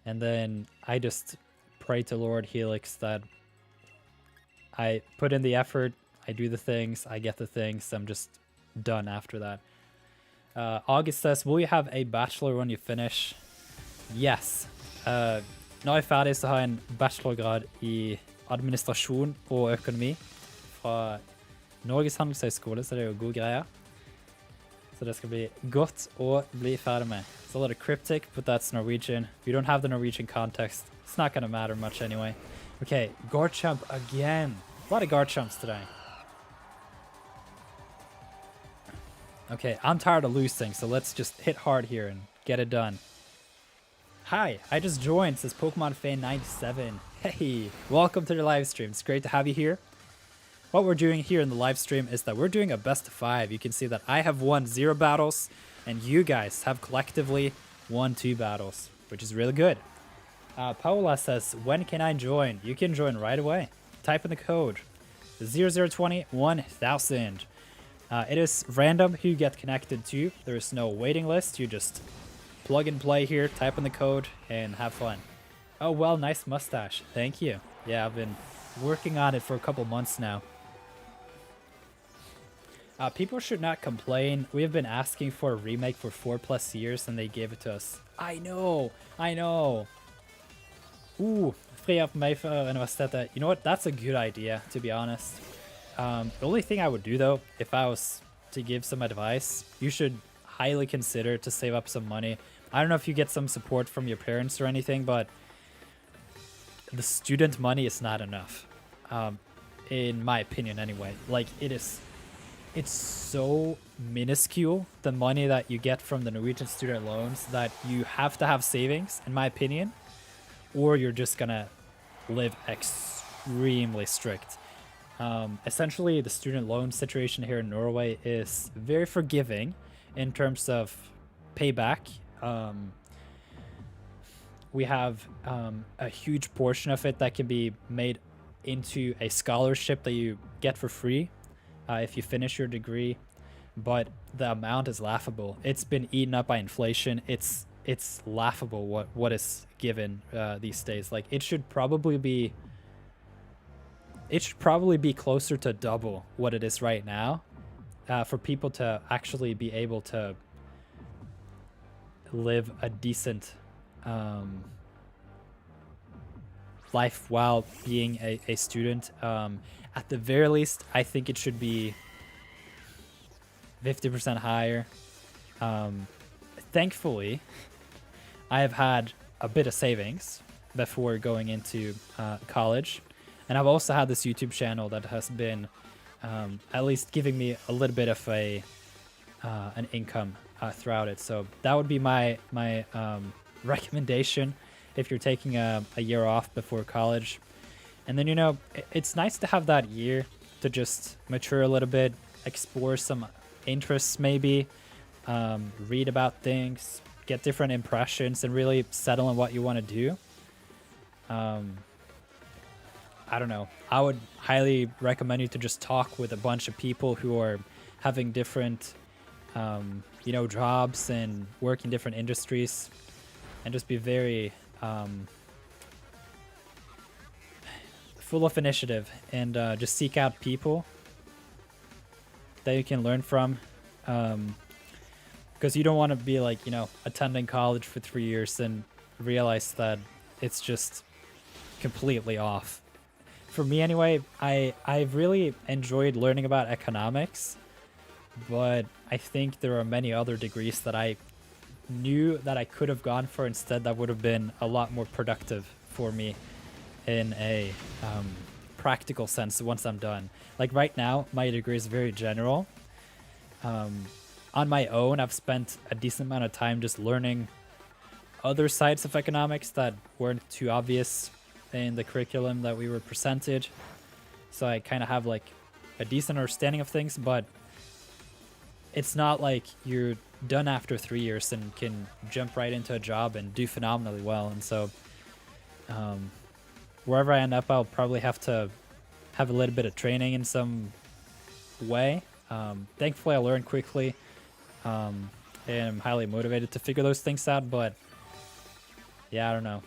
And then I just pray to Lord Helix that I put in the effort, I do the things, I get the things, I'm just done after that. August says, will you have a bachelor when you finish? Yes. Nå er jeg ferdig, så har jeg en bachelorgrad i administrasjon og økonomi fra Norges Handelshøyskole, så det er jo god greier. Så det skal bli godt å bli ferdig med. It's a little cryptic, but that's Norwegian. If you don't have the Norwegian context, it's not going to matter much anyway. Okay, Garchomp again. A lot of Garchomps today. Okay, I'm tired of losing, so let's just hit hard here and get it done. Hi, I just joined, says Pokemon Fan 97. Hey, welcome to the live stream. It's great to have you here. What we're doing here in the live stream is that we're doing a best of 5. You can see that I have won 0 battles, and you guys have collectively won 2 battles, which is really good. Paola says, when can I join? You can join right away. Type in the code 0020 1000. It is random who you get connected to. There is no waiting list. You just plug and play here, type in the code, and have fun. Oh, well, nice mustache. Thank you. Yeah, I've been working on it for a couple months now. People should not complain. We have been asking for a remake for 4+ years, and they gave it to us. I know. Fri opp meg for universitetet. You know what? That's a good idea, to be honest. The only thing I would do, though, if I was to give some advice, you should highly consider to save up some money. I don't know if you get some support from your parents or anything, but the student money is not enough. In my opinion, anyway. Like, it's so minuscule, the money that you get from the Norwegian student loans, that you have to have savings, in my opinion, or you're just gonna live extremely strict. Essentially, the student loan situation here in Norway is very forgiving in terms of payback. We have a huge portion of it that can be made into a scholarship that you get for free if you finish your degree, but the amount is laughable. It's been eaten up by inflation. It's it's laughable what is given these days. Like it should probably be closer to double what it is right now, for people to actually be able to live a decent life while being a student. At the very least, I think it should be 50% higher. Thankfully, I have had a bit of savings before going into college, and I've also had this YouTube channel that has been at least giving me a little bit of an income throughout it. So that would be my recommendation if you're taking a year off before college. And then, you know, it's nice to have that year to just mature a little bit, explore some interests maybe, read about things, get different impressions, and really settle on what you want to do. I don't know. I would highly recommend you to just talk with a bunch of people who are having different, you know, jobs and work in different industries, and just be very full of initiative, and just seek out people that you can learn from, because you don't want to be like, you know, attending college for 3 years and realize that it's just completely off. For me anyway, I've really enjoyed learning about economics, but I think there are many other degrees that I knew that I could have gone for instead that would have been a lot more productive for me in a practical sense once I'm done. Like right now, my degree is very general. On my own, I've spent a decent amount of time just learning other sides of economics that weren't too obvious in the curriculum that we were presented. So I kind of have like a decent understanding of things, but it's not like you're done after 3 years and can jump right into a job and do phenomenally well. And so wherever I end up, I'll probably have to have a little bit of training in some way. Thankfully, I learned quickly, and I'm highly motivated to figure those things out. But yeah, I don't know.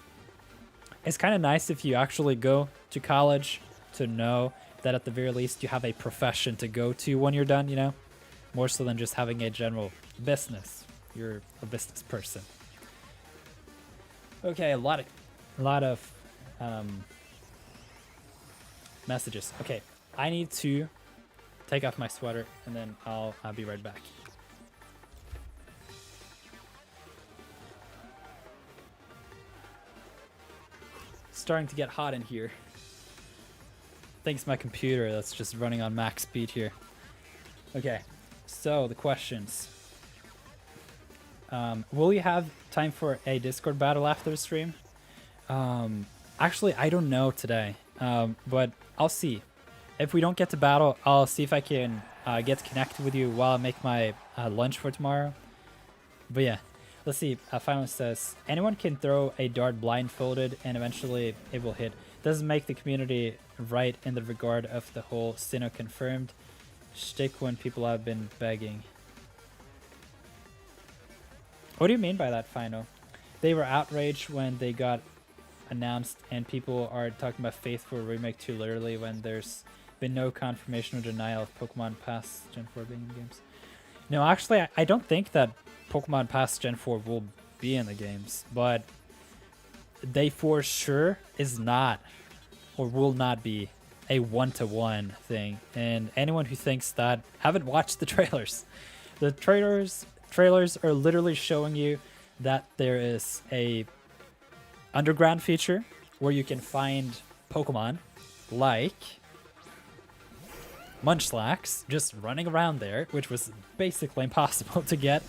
It's kind of nice if you actually go to college to know that at the very least you have a profession to go to when you're done, you know? More so than just having a general business. You're a business person. Okay, a lot of messages. Okay, I need to take off my sweater and then I'll be right back. Starting to get hot in here. Thanks to my computer that's just running on max speed here. Okay, so the questions. Will you have time for a Discord battle after the stream? Actually, I don't know today, but I'll see. If we don't get to battle, I'll see if I can get connected with you while I make my lunch for tomorrow. But yeah, let's see. Final says, anyone can throw a dart blindfolded and eventually it will hit. Doesn't make the community right in the regard of the whole Sinnoh confirmed shtick when people have been begging. What do you mean by that, Final? They were outraged when they got announced and people are talking about Faithful Remake 2 literally when there's been no confirmation or denial of Pokemon Pass Gen 4 being in the games. No, actually, I don't think that Pokemon Pass Gen 4 will be in the games, but they for sure is not or will not be a one-to-one thing. And anyone who thinks that haven't watched the trailers. The trailers are literally showing you that there is a underground feature where you can find Pokemon like Munchlax just running around there, which was basically impossible to get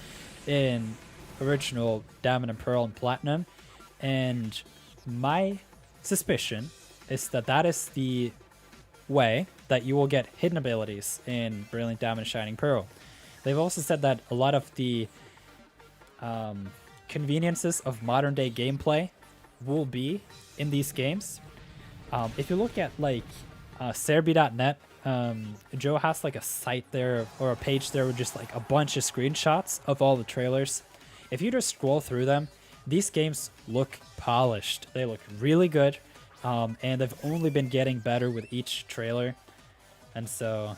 in original Diamond and Pearl and Platinum. And my suspicion is that that is the way that you will get hidden abilities in Brilliant Diamond and Shining Pearl. They've also said that a lot of the conveniences of modern day gameplay will be in these games. If you look at like Serbi.net, Joe has like a site there or a page there with just like a bunch of screenshots of all the trailers. if you just scroll through them, these games look polished. They look really good, and they've only been getting better with each trailer. And so,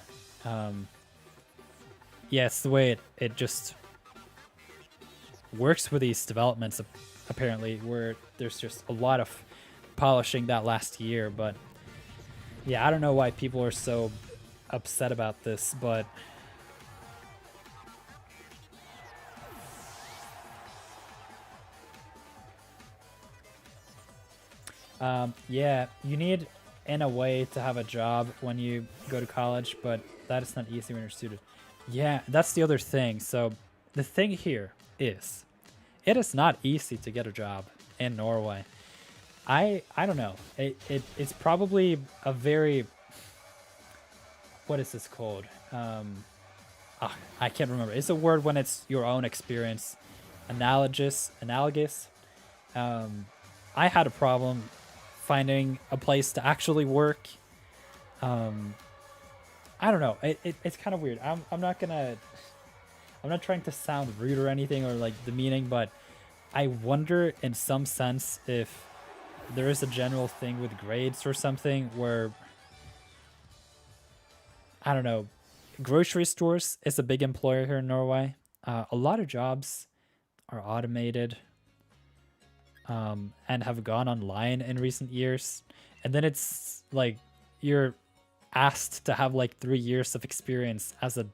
yeah, it's the way it just works with these developments, apparently, where there's just a lot of polishing that last year. But yeah, I don't know why people are so upset about this, but yeah, you need in a way to have a job when you go to college, but that is not easy when you're a student. Yeah, that's the other thing. So the thing here is, it is not easy to get a job in Norway. I don't know. It's probably a very, what is this called? I can't remember. It's a word when it's your own experience. Analogous. I had a problem finding a place to actually work. I don't know. It's kind of weird. I'm not trying to sound rude or anything or like demeaning, but I wonder in some sense if there is a general thing with grades or something where, I don't know, grocery stores is a big employer here in Norway. A lot of jobs are automated and have gone online in recent years. And then it's like you're asked to have like 3 years of experience as a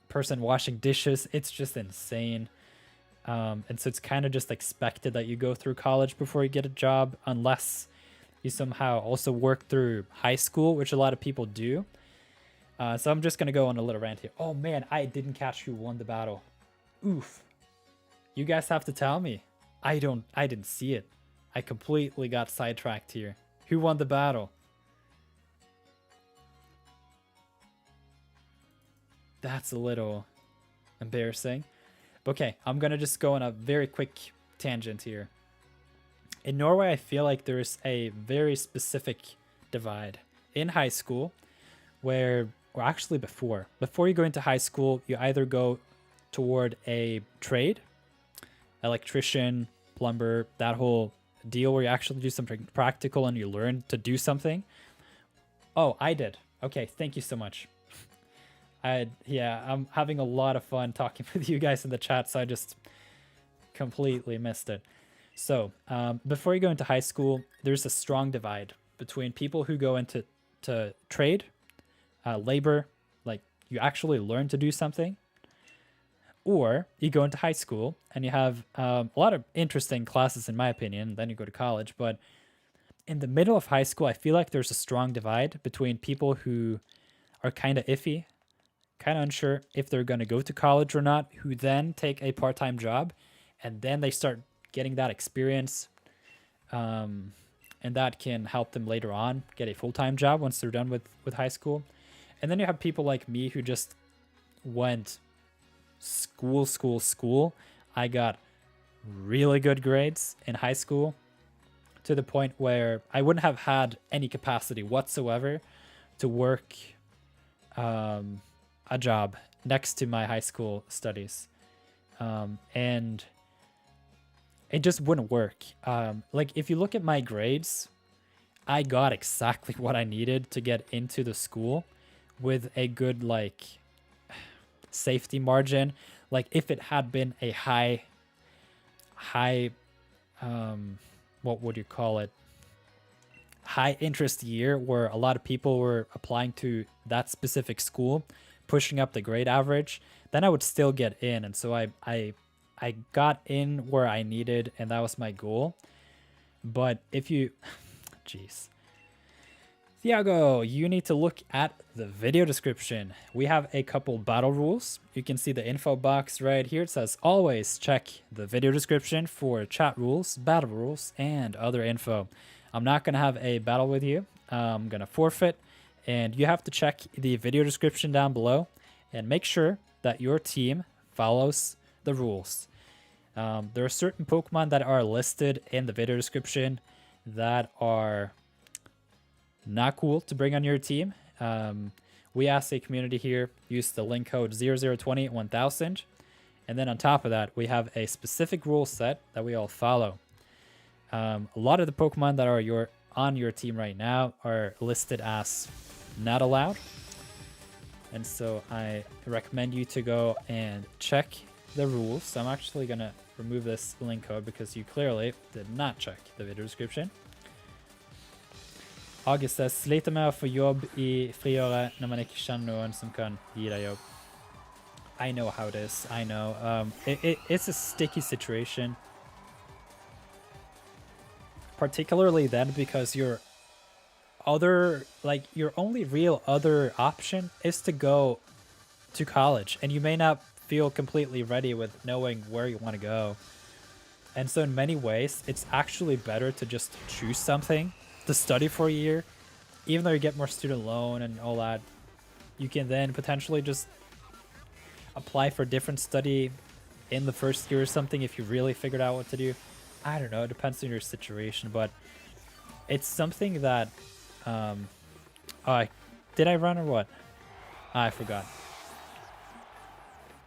person washing dishes. It's just insane. And so it's kind of just expected that you go through college before you get a job, unless you somehow also work through high school, which a lot of people do. So I'm just going to go on a little rant here. Oh man, I didn't catch who won the battle. Oof. You guys have to tell me. I didn't see it. I completely got sidetracked here. Who won the battle? That's a little embarrassing. Okay, I'm gonna just go on a very quick tangent here. In Norway, I feel like there's a very specific divide in high school where, or actually before you go into high school, you either go toward a trade, electrician, plumber, that whole deal where you actually do something practical and you learn to do something. Oh, I did. Okay, thank you so much. Yeah, I'm having a lot of fun talking with you guys in the chat, so I just completely missed it. So, before you go into high school, there's a strong divide between people who go into trade, labor, like you actually learn to do something, or you go into high school and you have a lot of interesting classes, in my opinion, then you go to college. But in the middle of high school, I feel like there's a strong divide between people who are kind of iffy, kind of unsure if they're going to go to college or not, who then take a part-time job, and then they start getting that experience, and that can help them later on get a full-time job once they're done with high school. And then you have people like me who just went school. I got really good grades in high school to the point where I wouldn't have had any capacity whatsoever to work a job next to my high school studies. And it just wouldn't work. Like if you look at my grades, I got exactly what I needed to get into the school with a good like safety margin. Like if it had been a high what would you call it, high interest year where a lot of people were applying to that specific school, pushing up the grade average, then I would still get in. And so I got in where I needed, and that was my goal. But if you jeez, Thiago, you need to look at the video description. We have a couple battle rules. You can see the info box right here. It says always check the video description for chat rules, battle rules, and other info. I'm not going to have a battle with you. I'm going to forfeit, and you have to check the video description down below and make sure that your team follows the rules. There are certain Pokemon that are listed in the video description that are not cool to bring on your team. We asked a community here, use the link code 0020 1000, And then on top of that, we have a specific rule set that we all follow. A lot of the Pokemon that are on your team right now are listed as not allowed. And so I recommend you to go and check the rules. So I'm actually going to remove this link code because you clearly did not check the video description. August says, sliter med å få jobb I friåret når man ikke kjenner noen som kan gi deg jobb. I know how it is. I know. It's a sticky situation. Particularly then because your only real other option is to go to college. And you may not feel completely ready with knowing where you want to go. And so in many ways, it's actually better to just choose something to study for a year. Even though you get more student loan and all that, you can then potentially just apply for different study in the first year or something if you really figured out what to do. I don't know, it depends on your situation, but it's something that did I run or what? I forgot.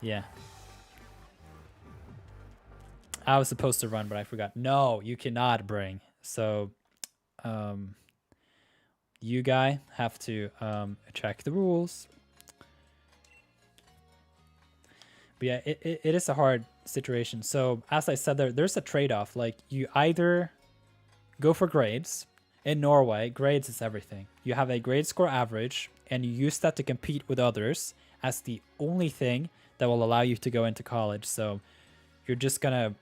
Yeah, I was supposed to run, but I forgot. No, you cannot bring. So you guys have to check the rules. But yeah, it is a hard situation. So as I said, there's a trade-off. Like, you either go for grades. In Norway, grades is everything. You have a grade score average, and you use that to compete with others as the only thing that will allow you to go into college. So you're just gonna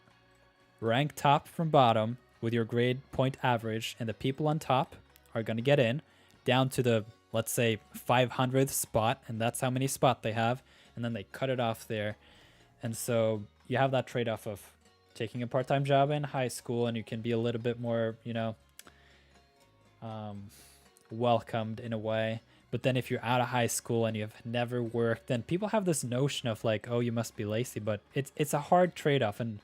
rank top from bottom with your grade point average, and the people on top are gonna get in down to the, let's say, 500th spot, and that's how many spots they have, and then they cut it off there. And so you have that trade-off of taking a part-time job in high school, and you can be a little bit more, you know, welcomed in a way. But then if you're out of high school and you've never worked, then people have this notion of like, oh, you must be lazy. But it's a hard trade-off, and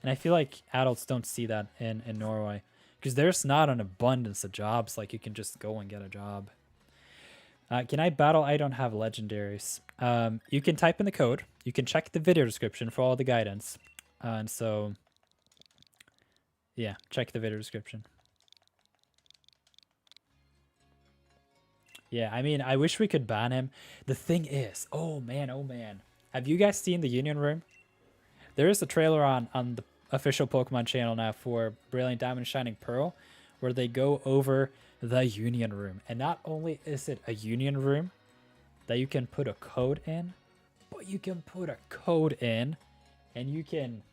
I feel like adults don't see that in Norway, because there's not an abundance of jobs. Like, you can just go and get a job. Can I battle? I don't have legendaries. You can type in the code. You can check the video description for all the guidance. And so, yeah, check the video description. Yeah, I mean, I wish we could ban him. The thing is, oh man. Have you guys seen the Union Room? There is a trailer on the official Pokemon channel now for Brilliant Diamond and Shining Pearl, where they go over the Union Room. And not only is it a Union Room that you can put a code in, but you can put a code in and you can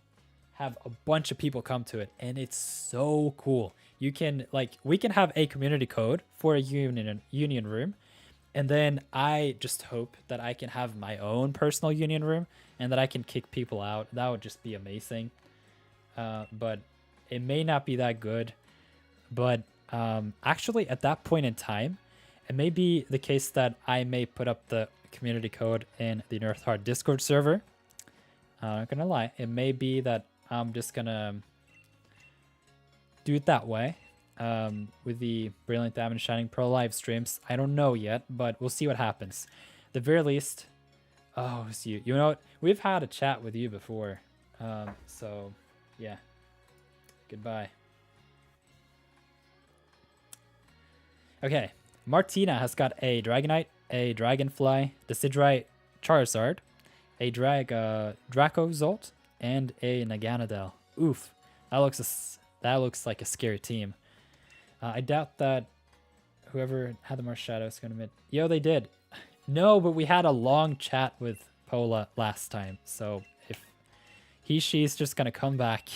have a bunch of people come to it. And it's so cool. You can, like, we can have a community code for a Union Room. And then I just hope that I can have my own personal Union Room and that I can kick people out. That would just be amazing. But it may not be that good. But actually, at that point in time, it may be the case that I may put up the community code in the NIRTHEART Discord server. I'm not gonna lie. It may be that I'm just gonna do it that way with the Brilliant Diamond Shining Pearl live streams. I don't know yet, but we'll see what happens. At the very least, oh, it's you. You know what? We've had a chat with you before. So, yeah. Goodbye. Okay, Martina has got a Dragonite, a Dragonfly, Decidueye Charizard, a Dracozolt, and a Naganadel. Oof, that looks like a scary team. I doubt that whoever had the more shadows is going to admit. Yo, they did. No, but we had a long chat with Pola last time, so if she's just going to come back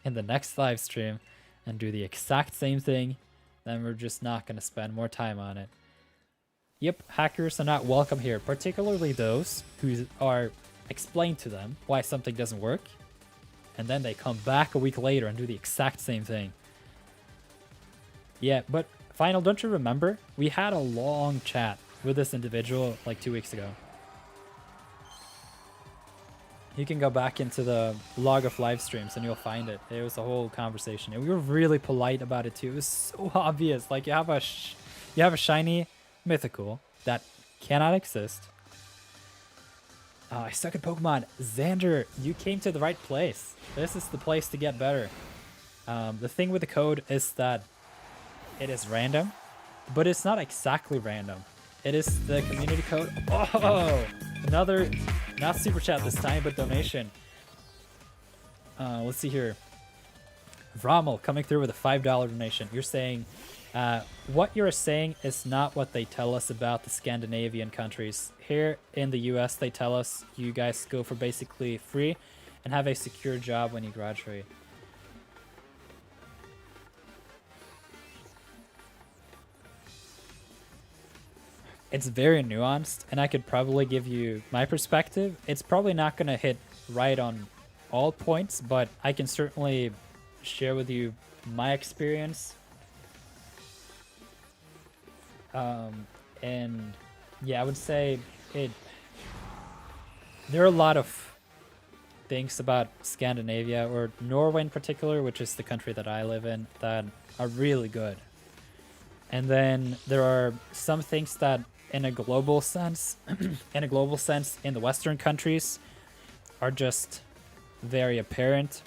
in the next live stream and do the exact same thing, then we're just not going to spend more time on it. Yep, hackers are not welcome here, particularly those who are explained to them why something doesn't work, and then they come back a week later and do the exact same thing. Yeah, but Final, don't you remember? We had a long chat with this individual like 2 weeks ago. You can go back into the log of live streams and you'll find it. It was a whole conversation, and we were really polite about it too. It was so obvious. Like, you have a shiny mythical that cannot exist. I suck at Pokemon. Xander, you came to the right place. This is the place to get better. The thing with the code is that it is random, but it's not exactly random. It is the community code. Oh, another, not super chat this time, but donation. Let's see here. Rommel coming through with a $5 donation. You're saying, what you're saying is not what they tell us about the Scandinavian countries. Here in the US, they tell us you guys go for basically free and have a secure job when you graduate. It's very nuanced, and I could probably give you my perspective. It's probably not going to hit right on all points, but I can certainly share with you my experience. And yeah, I would say there are a lot of things about Scandinavia, or Norway in particular, which is the country that I live in, that are really good. And then there are some things that in a global sense, in the Western countries are just very apparent.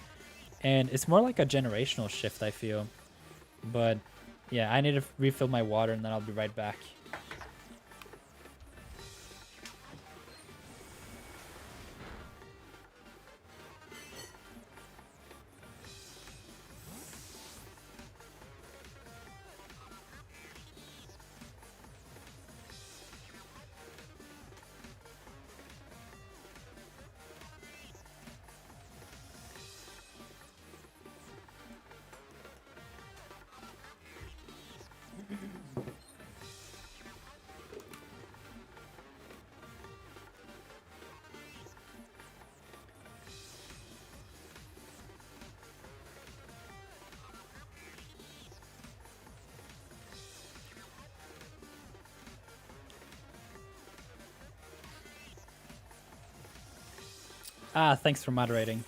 And it's more like a generational shift, I feel. But yeah, I need to refill my water and then I'll be right back. Thanks for moderating,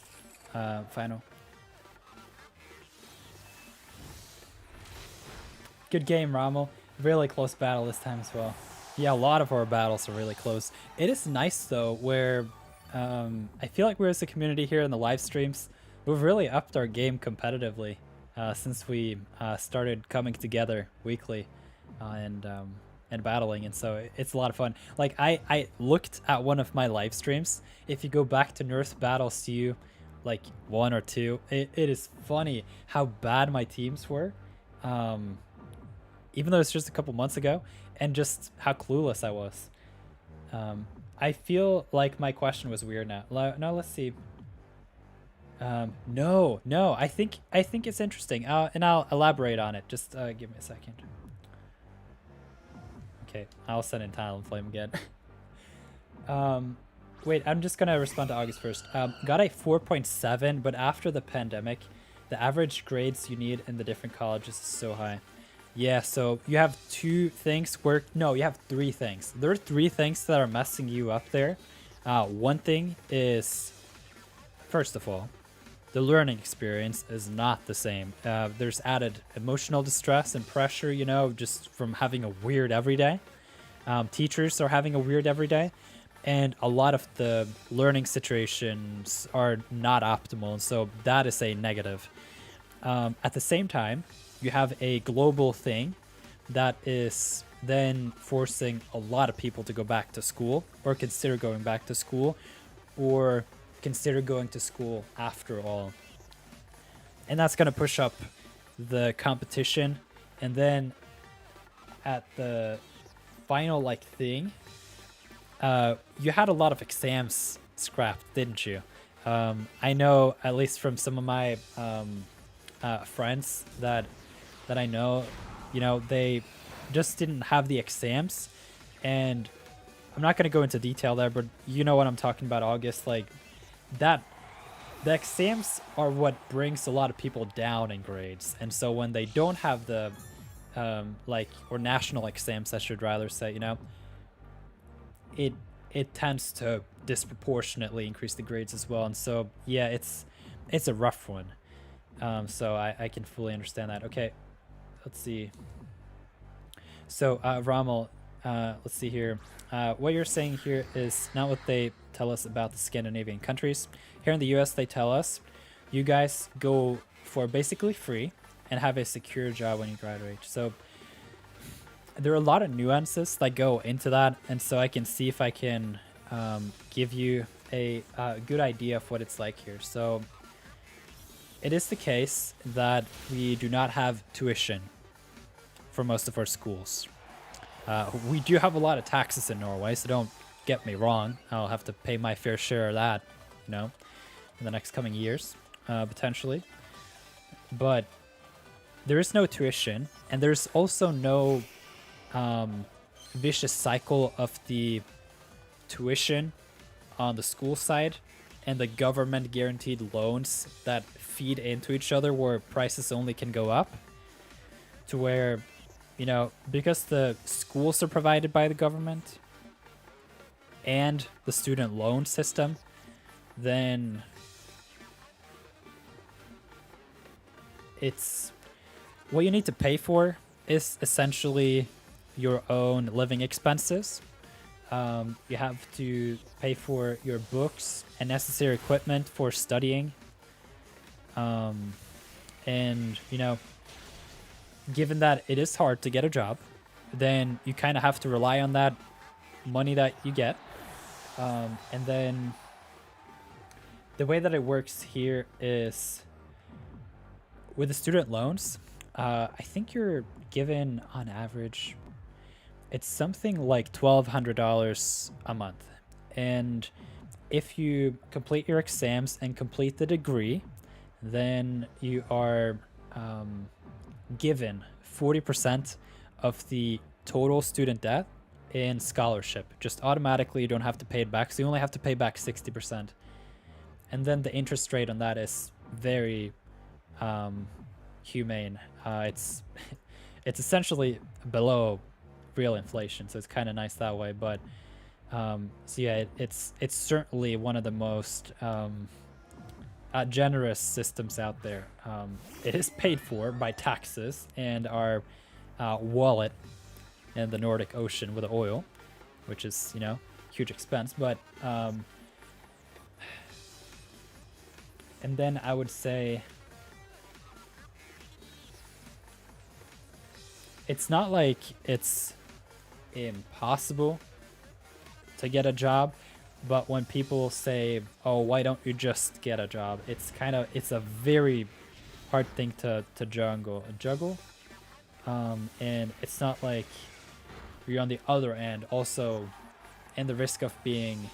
Final. Good game, Rommel. Really close battle this time as well. Yeah, a lot of our battles are really close. It is nice, though, where I feel like we're as a community here in the live streams, we've really upped our game competitively since we started coming together weekly and battling, and so it's a lot of fun. Like, I looked at one of my live streams. If you go back to Nirth Battles CU, like 1 or 2, it is funny how bad my teams were, even though it's just a couple months ago, and just how clueless I was. I feel like my question was weird now. No, let's see. No, I think it's interesting, and I'll elaborate on it. Just give me a second. Okay, I'll send in Talonflame again. Wait, I'm just gonna respond to August first. Got a 4.7, but after the pandemic, the average grades you need in the different colleges is so high. Yeah, so you have two things no, you have three things. There are three things that are messing you up there. One thing is, first of all, the learning experience is not the same. There's added emotional distress and pressure, you know, just from having a weird everyday. Teachers are having a weird everyday, and a lot of the learning situations are not optimal, and so that is a negative. At the same time, you have a global thing that is then forcing a lot of people to go back to school, or consider going back to school, or consider going to school after all. And that's going to push up the competition. And then at the final thing, you had a lot of exams scrapped, didn't you? I know, at least from some of my friends that I know, you know, they just didn't have the exams. And I'm not going to go into detail there, but you know what I'm talking about, August. Like, that the exams are what brings a lot of people down in grades. And so when they don't have the or national exams, I should rather say, you know, it tends to disproportionately increase the grades as well. And so yeah, it's a rough one. So I can fully understand that. Okay, let's see. So Rommel, let's see here. What you're saying here is not what they tell us about the Scandinavian countries. Here in the US, they tell us, you guys go for basically free and have a secure job when you graduate. So there are a lot of nuances that go into that, and so I can see if I can give you a good idea of what it's like here. So it is the case that we do not have tuition for most of our schools. We do have a lot of taxes in Norway, so don't get me wrong. I'll have to pay my fair share of that, you know, in the next coming years, potentially. But there is no tuition, and there's also no vicious cycle of the tuition on the school side and the government guaranteed loans that feed into each other, where prices only can go up, to where, you know, because the schools are provided by the government and the student loan system, then it's what you need to pay for is essentially your own living expenses. You have to pay for your books and necessary equipment for studying. And, you know, given that it is hard to get a job, then you kind of have to rely on that money that you get. And then the way that it works here is with the student loans, I think you're given on average, it's something like $1,200 a month. And if you complete your exams and complete the degree, then you are given 40% of the total student debt in scholarship. Just automatically, you don't have to pay it back. So you only have to pay back 60%. And then the interest rate on that is very humane. It's essentially below real inflation, so it's kind of nice that way. But so yeah, it's certainly one of the most generous systems out there. It is paid for by taxes and our wallet in the Nordic Ocean with the oil, which is, you know, huge expense. But and then I would say it's not like it's impossible to get a job, but when people say, oh, why don't you just get a job, it's a very hard thing to juggle. And it's not like you're on the other end also and the risk of being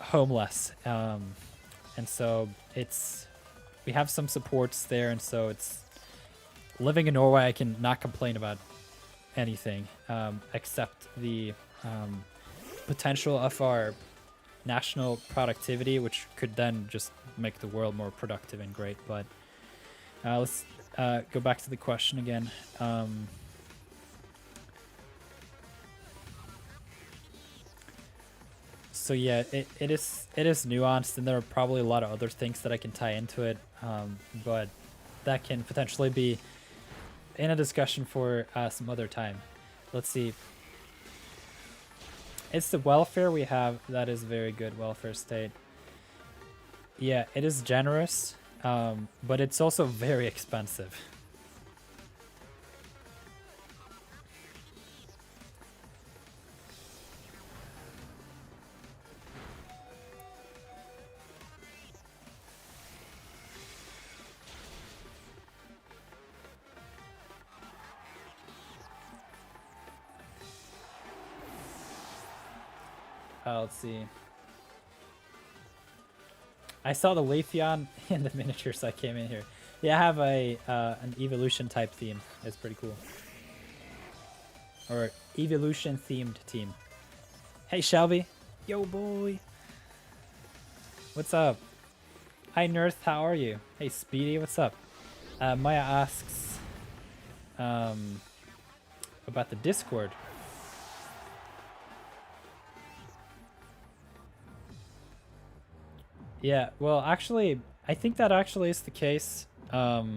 homeless, and so we have some supports there, and so it's living in Norway. I can not complain about anything except the potential of our national productivity, which could then just make the world more productive and great. But let's go back to the question again. So yeah, it is nuanced, and there are probably a lot of other things that I can tie into it, but that can potentially be in a discussion for some other time. Let's see. It's the welfare we have that is very good. Welfare state. Yeah, it is generous, but it's also very expensive. Let's see. I saw the Leafeon in the miniatures, so I came in here. Yeah, I have an evolution type theme. It's pretty cool. Or evolution themed team. Hey Shelby. Yo boy. What's up? Hi Nirth, how are you? Hey Speedy, what's up? Maya asks about the Discord. Yeah, well, actually, I think that actually is the case. That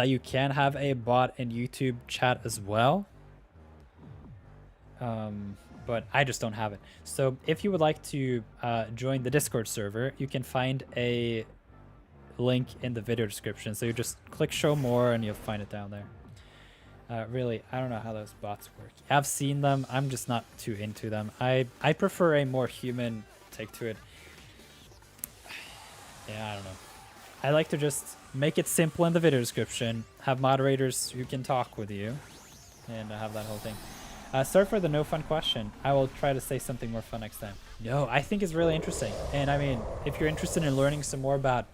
you can have a bot in YouTube chat as well. but I just don't have it. So if you would like to join the Discord server, you can find a link in the video description. So you just click show more and you'll find it down there. Really, I don't know how those bots work. I've seen them. I'm just not too into them. I prefer a more human take to it. Yeah, I don't know. I like to just make it simple in the video description, have moderators who can talk with you, and have that whole thing. Sorry for the no fun question. I will try to say something more fun next time. No, I think it's really interesting. And I mean, if you're interested in learning some more about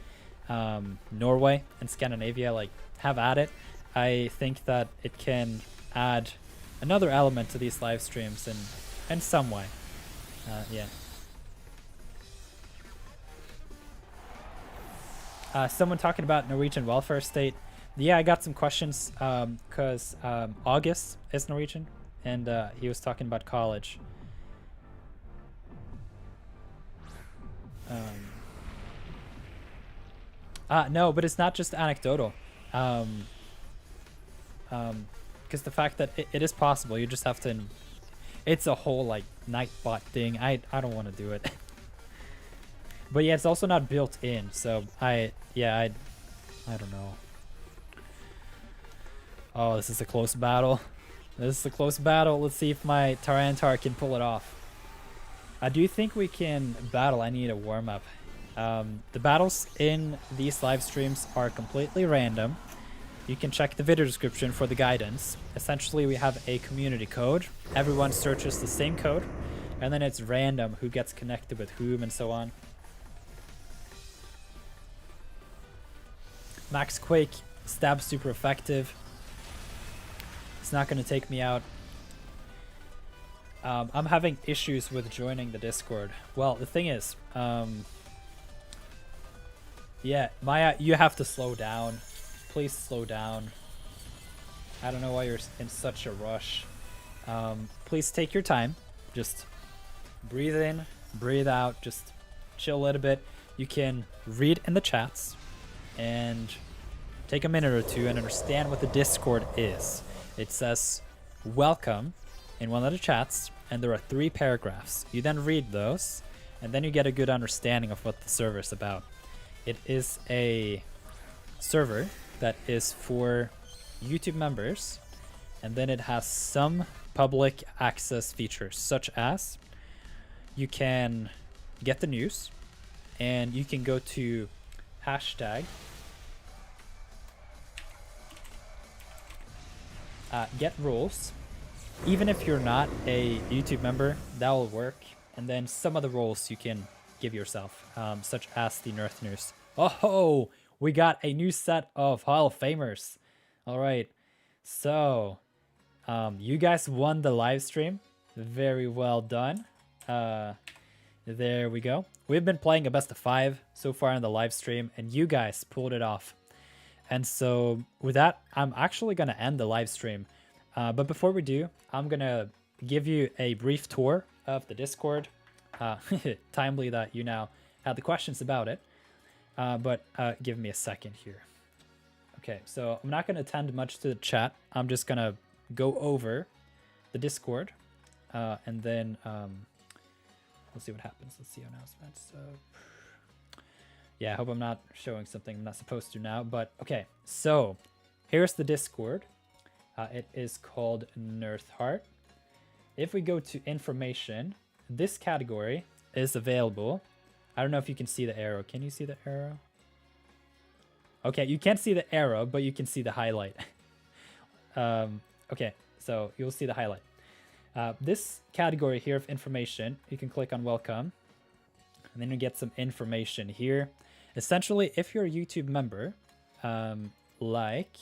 Norway and Scandinavia, like, have at it. I think that it can add another element to these live streams in some way. Yeah. Someone talking about Norwegian welfare state. Yeah, I got some questions because August is Norwegian, and he was talking about college. No, but it's not just anecdotal. Because the fact that it is possible, you just have to. It's a whole like Nightbot thing. I don't want to do it. But yeah, it's also not built in, so I don't know. Oh, this is a close battle. This is a close battle. Let's see if my Tyranitar can pull it off. Do you think we can battle? I need a warm-up. The battles in these live streams are completely random. You can check the video description for the guidance. Essentially, we have a community code. Everyone searches the same code, and then it's random who gets connected with whom and so on. Max Quake, stab super effective. It's not going to take me out. I'm having issues with joining the Discord. Well, the thing is, yeah, Maya, you have to slow down. Please slow down. I don't know why you're in such a rush. Please take your time. Just breathe in, breathe out, just chill a little bit. You can read in the chats and take a minute or two and understand what the Discord is. It says welcome in one of the chats, and there are 3 paragraphs. You then read those, and then you get a good understanding of what the server is about. It is a server that is for YouTube members, and then it has some public access features, such as you can get the news, and you can go to hashtag get rules. Even if you're not a YouTube member, that will work. And then some of the roles you can give yourself, such as the Nirth News. Oh, we got a new set of Hall of Famers. All right, so you guys won the live stream. Very well done. There we go. We've been playing a best of 5 so far in the live stream, and you guys pulled it off. And so with that, I'm actually going to end the live stream. But before we do, I'm going to give you a brief tour of the Discord. Timely that you now had the questions about it. But give me a second here. Okay, so I'm not going to attend much to the chat. I'm just going to go over the Discord. And then we'll see what happens. Let's see announcements. Yeah, I hope I'm not showing something I'm not supposed to now. But okay, so here's the Discord. It is called NIRTHEART. If we go to information, this category is available. I don't know if you can see the arrow. Can you see the arrow? Okay, you can't see the arrow, but you can see the highlight. Okay, so you'll see the highlight. This category here of information, you can click on welcome. And then you get some information here. Essentially, if you're a YouTube member, like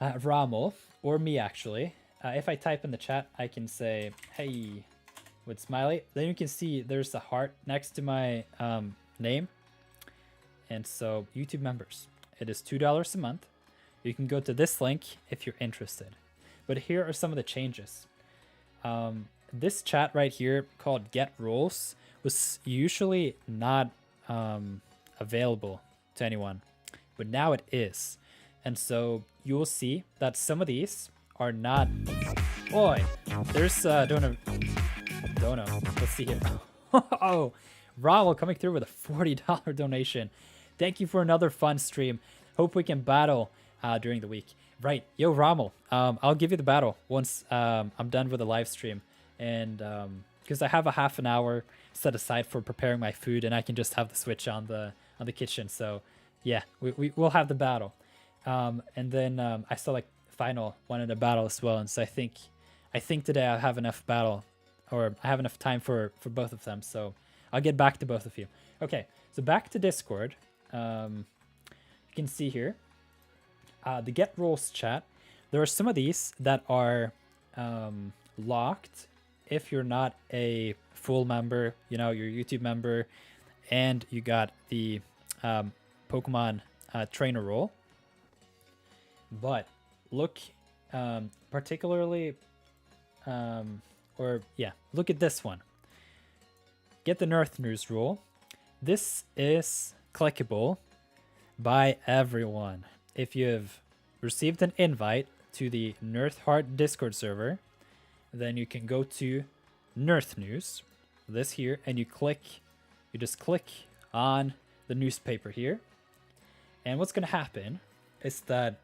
Ramel, or me actually, if I type in the chat, I can say, hey, with smiley. Then you can see there's a heart next to my name. And so, YouTube members, it is $2 a month. You can go to this link if you're interested. But here are some of the changes. This chat right here called Get Rules was usually not available to anyone, but now it is. And so you will see that some of these are not Oi, there's Dono. Let's see here. Oh, Rommel coming through with a $40 donation. Thank you for another fun stream. Hope we can battle during the week. Right, yo Rommel, I'll give you the battle once I'm done with the live stream, and because I have a half an hour set aside for preparing my food, and I can just have the switch on the kitchen. So yeah, we'll have the battle, and then I saw like final one in the battle as well, and so I think today I have enough battle, or I have enough time for both of them. So I'll get back to both of you. Okay, so back to Discord. You can see here the get roles chat. There are some of these that are locked if you're not a full member, you know, your YouTube member, and you got the Pokemon trainer role. But look particularly, look at this one. Get the Nirth News rule. This is clickable by everyone. If you have received an invite to the NIRTHEART Discord server, then you can go to Nirth News, this here, and you just click on the newspaper here. And what's going to happen is that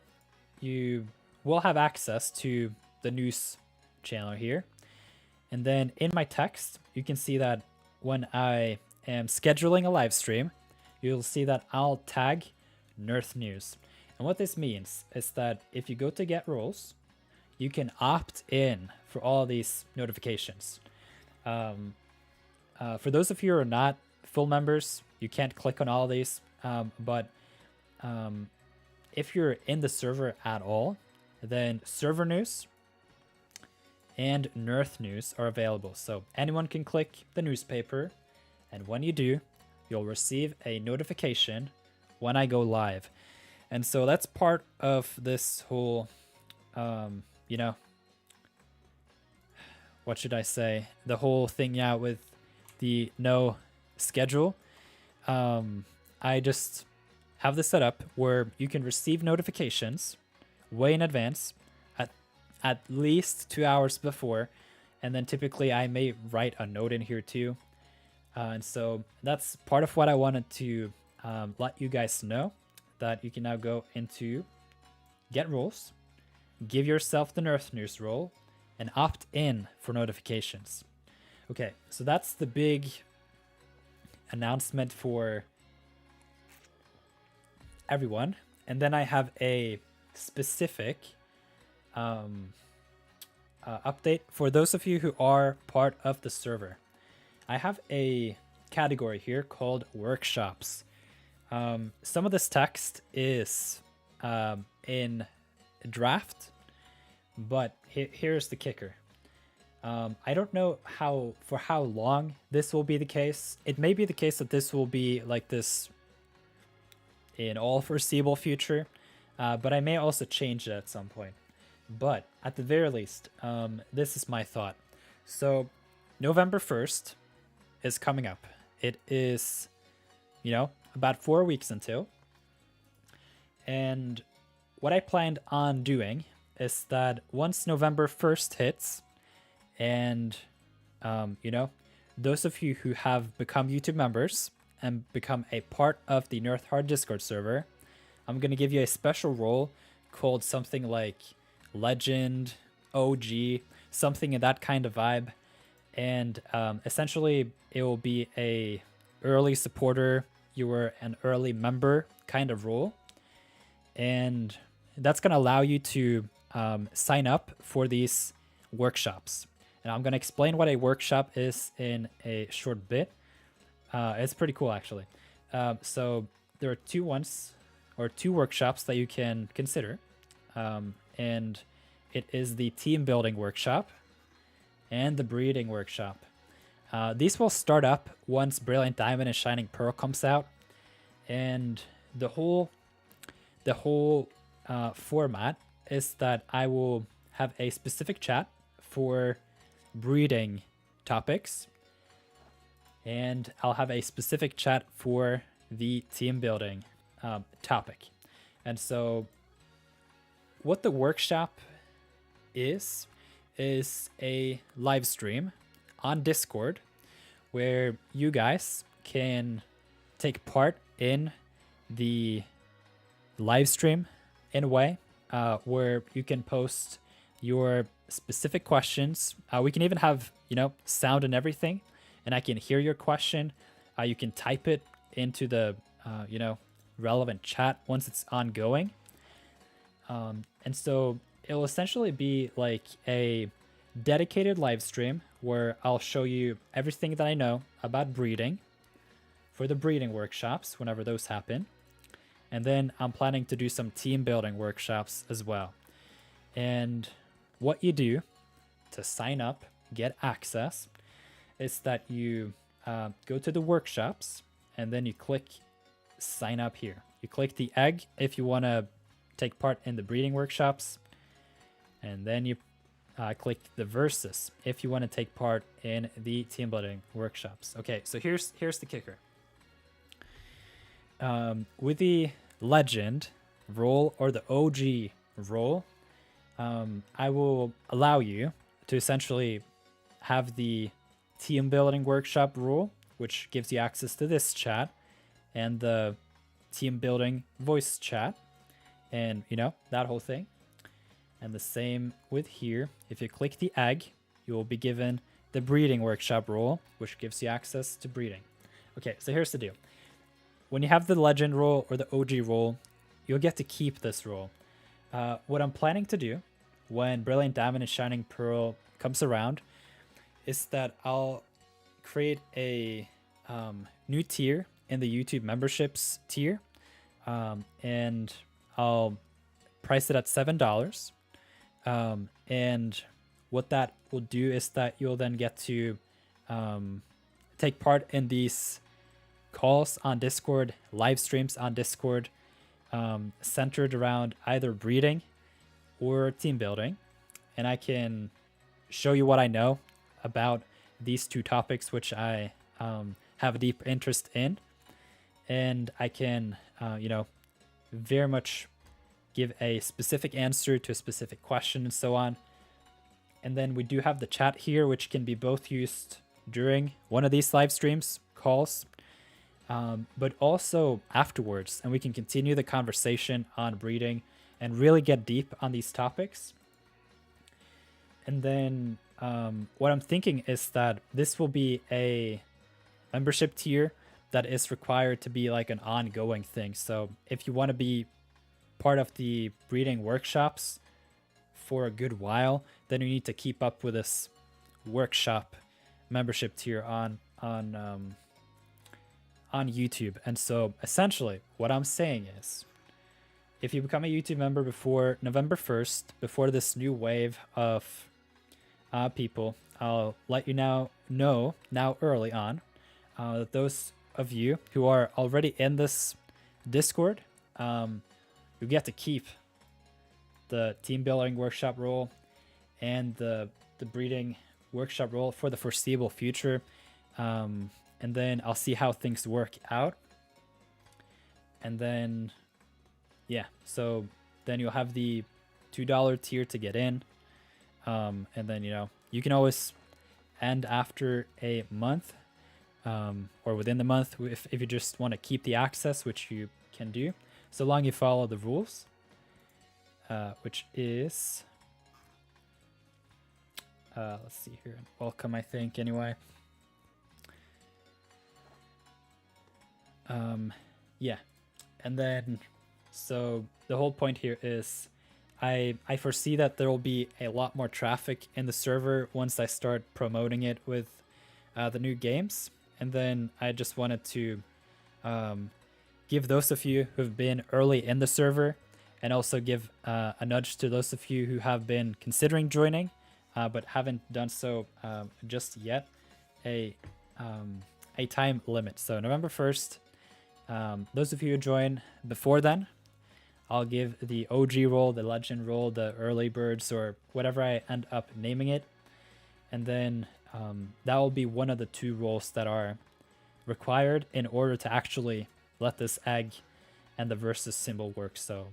you will have access to the news channel here. And then in my text, you can see that when I am scheduling a live stream, you'll see that I'll tag Nirth News. And what this means is that if you go to get roles, you can opt in for all these notifications. For those of you who are not full members, you can't click on all these. But if you're in the server at all, then server news and Nirth News are available. So anyone can click the newspaper, and when you do, you'll receive a notification when I go live. And so that's part of this whole, you know, what should I say? The whole thing, yeah, with the no schedule. I just have this set up where you can receive notifications way in advance, at least 2 hours before, and then typically I may write a note in here too. And so that's part of what I wanted to let you guys know, that you can now go into get roles, give yourself the Nirth News role, and opt in for notifications. Okay, so that's the big announcement for everyone. And then I have a specific update for those of you who are part of the server. I have a category here called workshops. Some of this text is in draft, but here's the kicker. I don't know for how long this will be the case. It may be the case that this will be like this in all foreseeable future, but I may also change it at some point. But at the very least, this is my thought. So November 1st is coming up. It is, you know, about 4 weeks until. And what I planned on doing is that once November 1st hits, and, you know, those of you who have become YouTube members and become a part of the NIRTHEART Discord server, I'm going to give you a special role called something like Legend, OG, something in that kind of vibe. And essentially, it will be a early supporter, you were an early member kind of role. And that's going to allow you to sign up for these workshops. And I'm going to explain what a workshop is in a short bit. It's pretty cool, actually. So there are two workshops that you can consider. And it is the team building workshop and the breeding workshop. These will start up once Brilliant Diamond and Shining Pearl comes out. And the whole format is that I will have a specific chat for breeding topics, and I'll have a specific chat for the team building topic. And so what the workshop is is a live stream on Discord where you guys can take part in the live stream in a way where you can post your specific questions. We can even have, sound and everything, and I can hear your question. You can type it into the, relevant chat once it's ongoing. And so it'll essentially be like a dedicated live stream where I'll show you everything that I know about breeding for the breeding workshops whenever those happen. And then I'm planning to do some team building workshops as well. And what you do to sign up, get access, is that you go to the workshops and then you click sign up here. You click the egg if you want to take part in the breeding workshops. And then you click the versus if you want to take part in the team building workshops. Okay, so here's the kicker. With the legend role or the OG role, I will allow you to essentially have the team building workshop rule, which gives you access to this chat and the team building voice chat and that whole thing. And the same with here. If you click the egg, you will be given the breeding workshop role, which gives you access to breeding. Okay, so here's the deal. When you have the legend role or the OG role, you'll get to keep this role. What I'm planning to do when Brilliant Diamond and Shining Pearl comes around is that I'll create a new tier in the YouTube memberships tier, and I'll price it at $7. And what that will do is that you'll then get to take part in these calls on Discord, live streams on Discord, centered around either breeding or team building. And I can show you what I know about these two topics, which I have a deep interest in. And I can, very much give a specific answer to a specific question and so on. And then we do have the chat here, which can be both used during one of these live streams calls, but also afterwards. And we can continue the conversation on breeding and really get deep on these topics. And then what I'm thinking is that this will be a membership tier that is required to be like an ongoing thing. So if you want to be part of the breeding workshops for a good while, then you need to keep up with this workshop membership tier on YouTube. And so essentially what I'm saying is, if you become a YouTube member before November 1st, before this new wave of people, I'll let you know early on that those of you who are already in this Discord, you get to keep the team building workshop role and the breeding workshop role for the foreseeable future. And then I'll see how things work out. And then, yeah, so then you'll have the $2 tier to get in. And then, you can always end after a month, or within the month if you just want to keep the access, which you can do, so long you follow the rules, which is, let's see here, welcome, I think, anyway. Yeah, and then, so the whole point here is I foresee that there will be a lot more traffic in the server once I start promoting it with the new games. And then I just wanted to give those of you who've been early in the server, and also give a nudge to those of you who have been considering joining but haven't done so just yet, a time limit. So November 1st, those of you who join before then, I'll give the OG role, the legend role, the early birds, or whatever I end up naming it. And then that will be one of the two roles that are required in order to actually let this egg and the versus symbol work. So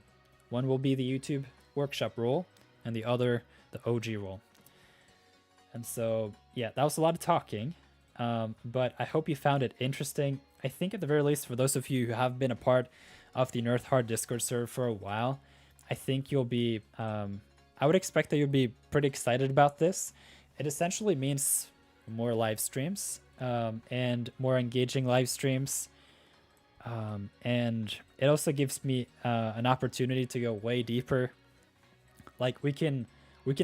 one will be the YouTube workshop role and the other the OG role. And so, yeah, that was a lot of talking, but I hope you found it interesting. I think at the very least, for those of you who have been a part of the NIRTHEART Discord server for a while, I think you'll be, I would expect that you'll be pretty excited about this. It essentially means more live streams and more engaging live streams. And it also gives me an opportunity to go way deeper. Like we can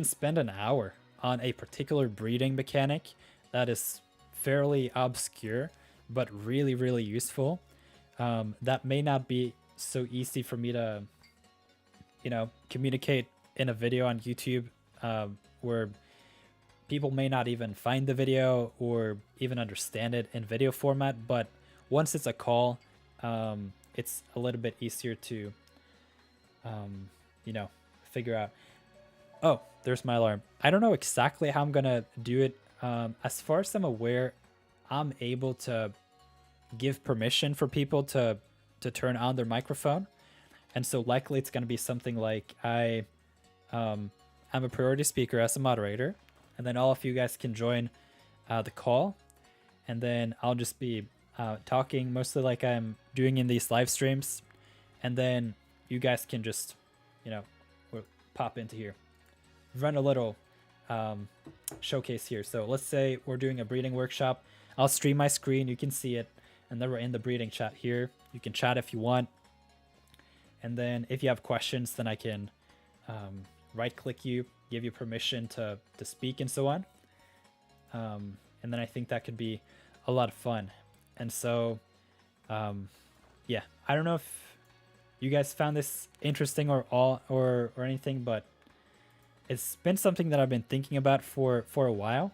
spend an hour on a particular breeding mechanic that is fairly obscure but really, really useful. That may not be so easy for me to, you know, communicate in a video on YouTube, where people may not even find the video or even understand it in video format. But once it's a call, it's a little bit easier to, you know, figure out. Oh, there's my alarm. I don't know exactly how I'm gonna do it. As far as I'm aware, I'm able to give permission for people to turn on their microphone, and so likely it's gonna be something like I'm a priority speaker as a moderator, and then all of you guys can join the call, and then I'll just be talking mostly like I'm doing in these live streams, and then you guys can just, you know, pop into here. Run a little showcase here. So let's say we're doing a breeding workshop. I'll stream my screen, you can see it, and then we're in the breeding chat here. You can chat if you want, and then if you have questions, then I can right click you, give you permission to speak and so on. And then I think that could be a lot of fun. And so yeah, I don't know if you guys found this interesting or anything, but it's been something that I've been thinking about for a while.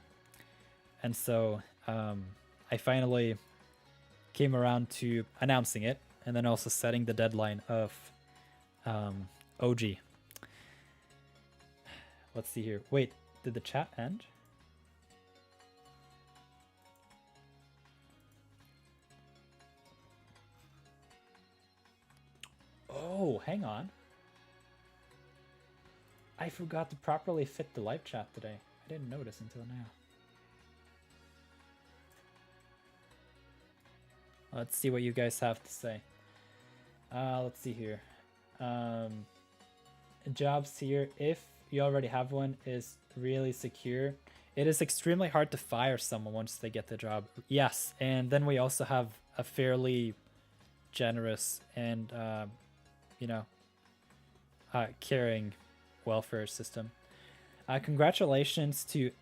And so I finally came around to announcing it, and then also setting the deadline of OG. Let's see here. Wait, did the chat end? Oh, hang on. I forgot to properly fit the live chat today. I didn't notice until now. Let's see what you guys have to say. Let's see here. Jobs here, if you already have one, is really secure. It is extremely hard to fire someone once they get the job. Yes, and then we also have a fairly generous and, you know, caring welfare system. Congratulations to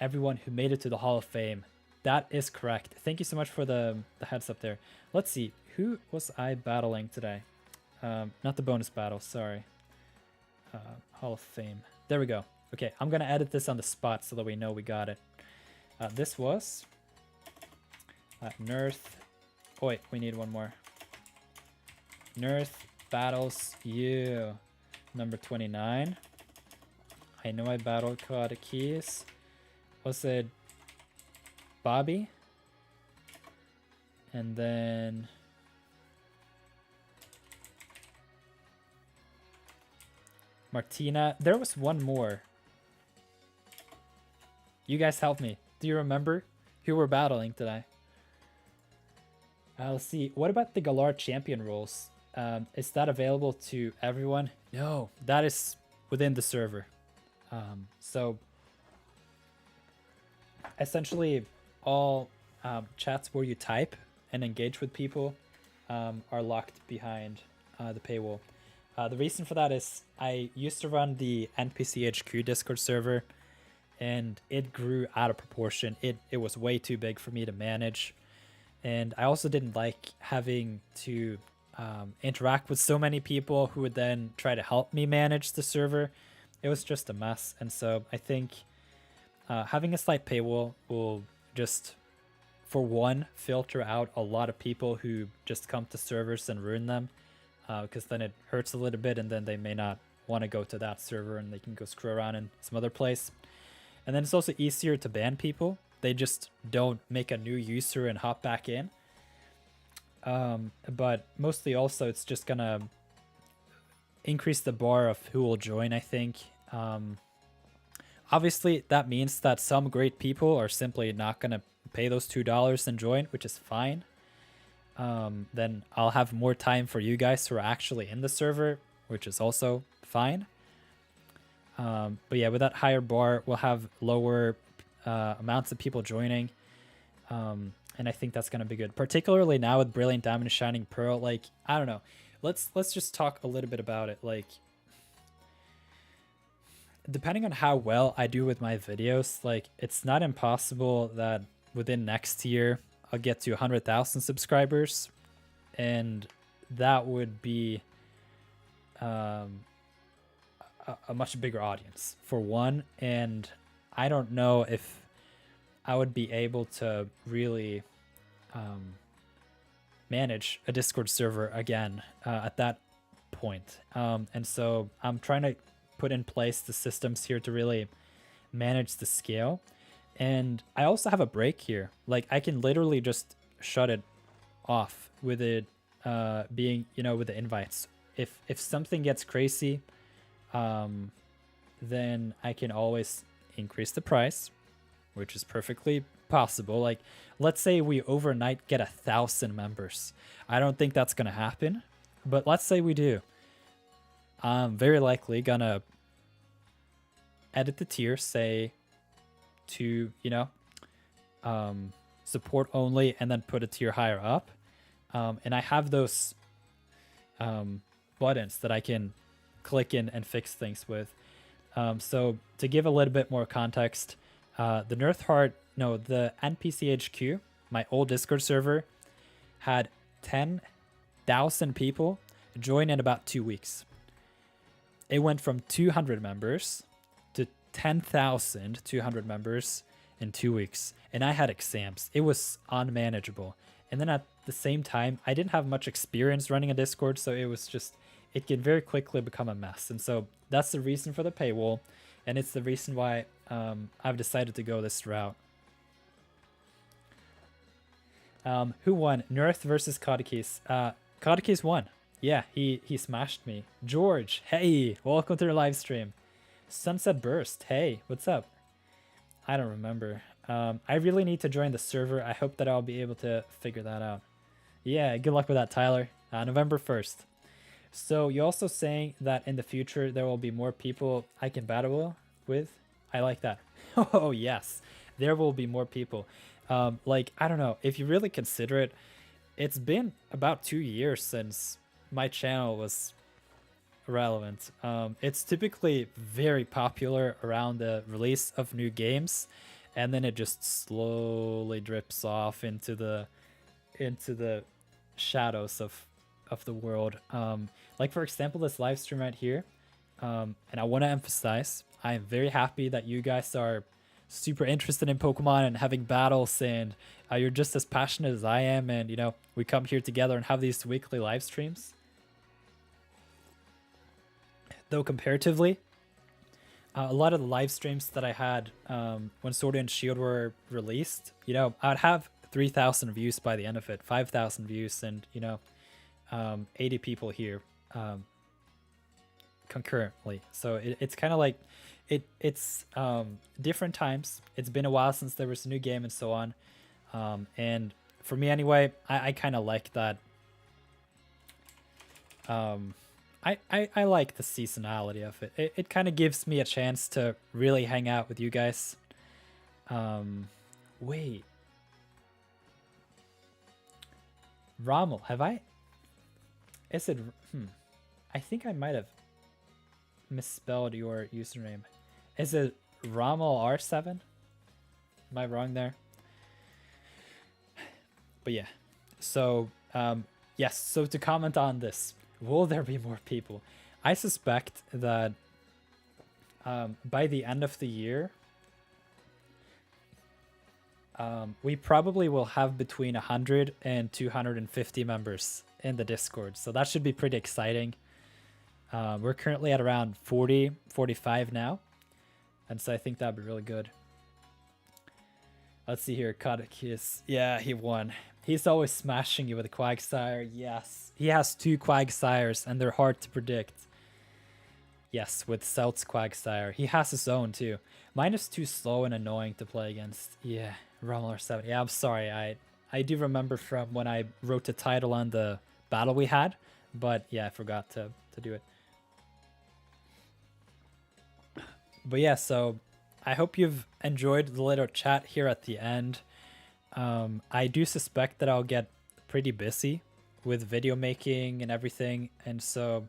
everyone who made it to the Hall of Fame. That is correct. Thank you so much for the heads up there. Let's see, who was I battling today? Not the bonus battle, sorry. Hall of Fame. There we go. Okay, I'm gonna edit this on the spot so that we know we got it. This was Nirth. Oh wait, we need one more. Nirth battles you. Number 29. I know I battled Kawada Keys. Was it Bobby? And then Martina. There was one more. You guys help me. Do you remember who we're battling today? Let's see. What about the Galar champion rules? Is that available to everyone? No, that is within the server. So essentially all chats where you type and engage with people are locked behind the paywall. The reason for that is I used to run the NPCHQ Discord server, and it grew out of proportion. It was way too big for me to manage, and I also didn't like having to interact with so many people who would then try to help me manage the server. It was just a mess. And so I think having a slight paywall will just, for one, filter out a lot of people who just come to servers and ruin them, because then it hurts a little bit, and then they may not want to go to that server and they can go screw around in some other place. And then it's also easier to ban people. They just don't make a new user and hop back in. But mostly also it's just gonna increase the bar of who will join, I think. Obviously, that means that some great people are simply not going to pay those $2 and join, which is fine. Then I'll have more time for you guys who are actually in the server, which is also fine. But yeah, with that higher bar, we'll have lower amounts of people joining. And I think that's going to be good, particularly now with Brilliant Diamond and Shining Pearl. Like, I don't know. Let's just talk a little bit about it. Like, depending on how well I do with my videos, like, it's not impossible that within next year I'll get to 100,000 subscribers, and that would be a much bigger audience for one. And I don't know if I would be able to really manage a Discord server again at that point. And so I'm trying to put in place the systems here to really manage the scale. And I also have a break here. Like, I can literally just shut it off with it being, you know, with the invites. If something gets crazy, then I can always increase the price, which is perfectly possible. Like, let's say we overnight get 1,000 members. I don't think that's gonna happen, but let's say we do. I'm very likely gonna edit the tier, say to, you know, support only, and then put a tier higher up. And I have those buttons that I can click in and fix things with. So to give a little bit more context, the the NPCHQ, my old Discord server, had 10,000 people join in about 2 weeks. It went from 200 members to 10,200 members in 2 weeks. And I had exams. It was unmanageable. And then at the same time, I didn't have much experience running a Discord, so it could very quickly become a mess. And so that's the reason for the paywall, and it's the reason why I've decided to go this route. Who won? Nirth versus Codicus. Codicus won. Yeah, he smashed me. George, hey, welcome to the live stream. Sunset Burst, hey, what's up? I don't remember. I really need to join the server. I hope that I'll be able to figure that out. Yeah, good luck with that, Tyler. November 1st. So you're also saying that in the future there will be more people I can battle with? I like that. Oh, yes. There will be more people. Like, I don't know. If you really consider it, it's been about 2 years since my channel was relevant. It's typically very popular around the release of new games, and then it just slowly drips off into the shadows of the world. Like, for example, this live stream right here, and I want to emphasize, I am very happy that you guys are super interested in Pokemon and having battles, and you're just as passionate as I am, and, you know, we come here together and have these weekly live streams. Though comparatively, a lot of the live streams that I had when Sword and Shield were released, you know, I'd have 3,000 views by the end of it, 5,000 views, and, you know, 80 people here concurrently. So it's kind of like it's different times. It's been a while since there was a new game and so on. And for me anyway, I kind of like that. I like the seasonality of it. It kind of gives me a chance to really hang out with you guys. Wait. Rommel, have I? Is it? I think I might have misspelled your username. Is it Rommel R7? Am I wrong there? But yeah. So, yes. So to comment on this, will there be more people? I suspect that by the end of the year, we probably will have between 100 and 250 members in the Discord. So that should be pretty exciting. We're currently at around 40, 45 now. And so I think that'd be really good. Let's see here. Kadakis. Yeah, he won. He's always smashing you with a Quagsire. Yes. He has 2 Quagsires and they're hard to predict. Yes, with Celt's Quagsire. He has his own too. Mine is too slow and annoying to play against. Yeah, Romular 7. Yeah, I'm sorry. I do remember from when I wrote the title on the battle we had, but yeah, I forgot to do it. But yeah, so I hope you've enjoyed the little chat here at the end. I do suspect that I'll get pretty busy with video making and everything, and so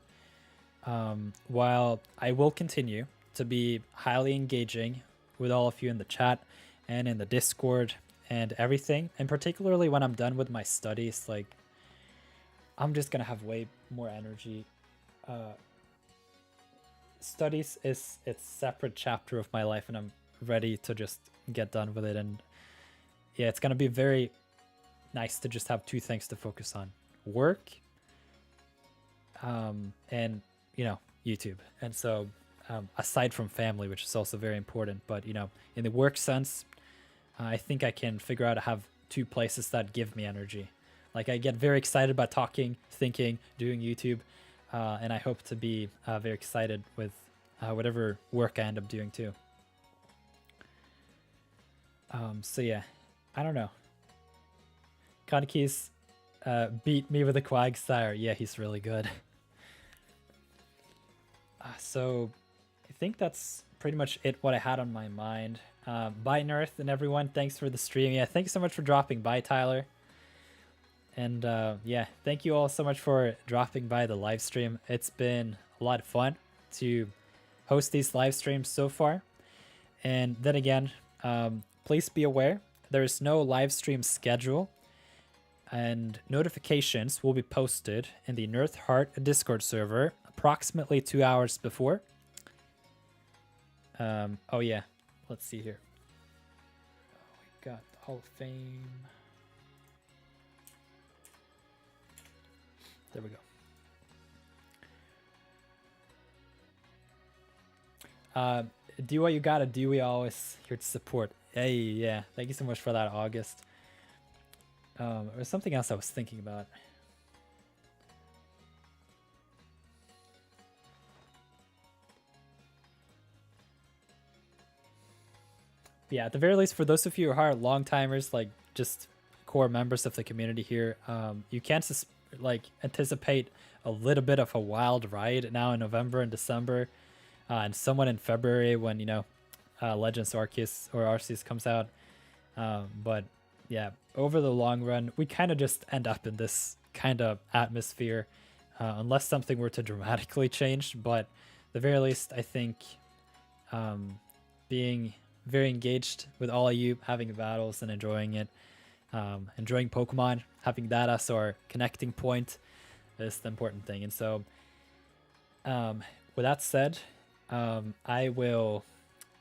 while I will continue to be highly engaging with all of you in the chat and in the Discord and everything, and particularly when I'm done with my studies, like I'm just gonna have way more energy. Studies is its separate chapter of my life, and I'm ready to just get done with it. And yeah, it's gonna be very nice to just have two things to focus on: work, and you know, YouTube. And so aside from family, which is also very important, but you know, in the work sense, I think I can figure out to have two places that give me energy. Like I get very excited about talking, thinking, doing YouTube, and I hope to be very excited with whatever work I end up doing too. So yeah, I don't know. Kanki's beat me with a Quagsire. Yeah, he's really good. So I think that's pretty much it, what I had on my mind. Bye, Nirth, and everyone. Thanks for the stream. Yeah, thank you so much for dropping by, Tyler. And yeah, thank you all so much for dropping by the live stream. It's been a lot of fun to host these live streams so far. And then again, please be aware, there is no live stream schedule, and notifications will be posted in the NIRTHEART Discord server approximately 2 hours before. Oh yeah, let's see here. Oh, we got the Hall of Fame. There we go. Do what you gotta do. We always here to support. Hey, yeah. Thank you so much for that, August. There was something else I was thinking about. Yeah, at the very least, for those of you who are long timers, like just core members of the community here, you can like anticipate a little bit of a wild ride now in November and December, and somewhat in February when, you know, Legends Arceus or Arceus comes out. But yeah, over the long run, we kind of just end up in this kind of atmosphere, unless something were to dramatically change. But at the very least, I think being very engaged with all of you, having battles and enjoying it, enjoying Pokemon, having that as our connecting point is the important thing. And so with that said, I will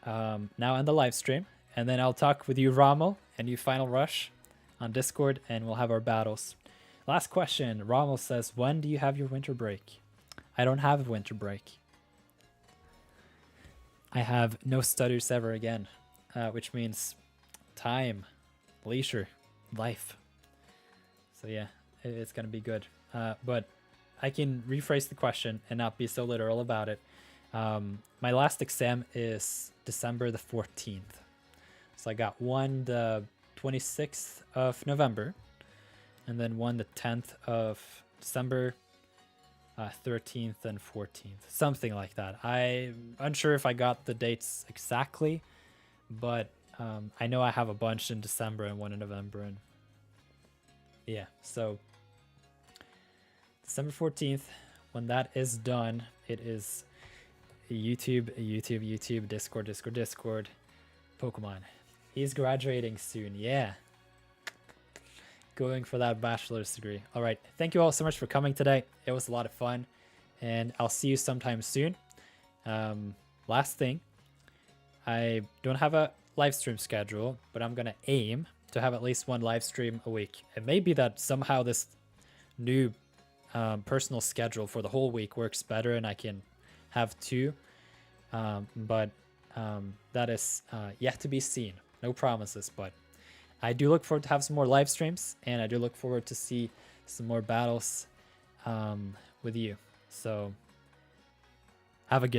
now end the live stream, and then I'll talk with you, Rommel, and you, Final Rush, on Discord, and we'll have our battles. Last question. Rommel says, when do you have your winter break? I don't have a winter break. I have no studies ever again, which means time, leisure, life. So yeah, it's gonna be good. But I can rephrase the question and not be so literal about it. My last exam is December the 14th. So I got one the 26th of November, and then one the 10th of December, 13th and 14th, something like that. I'm unsure if I got the dates exactly, but I know I have a bunch in December and one in November, and yeah, so December 14th, when that is done, it is YouTube, Discord, Pokemon. He's graduating soon, yeah. Going for that bachelor's degree. All right, thank you all so much for coming today. It was a lot of fun, and I'll see you sometime soon. Last thing, I don't have a live stream schedule, but I'm gonna aim to have at least one live stream a week. It may be that somehow this new personal schedule for the whole week works better and I can have two, but that is yet to be seen. No promises, but I do look forward to have some more live streams, and I do look forward to see some more battles with you. So have a good day.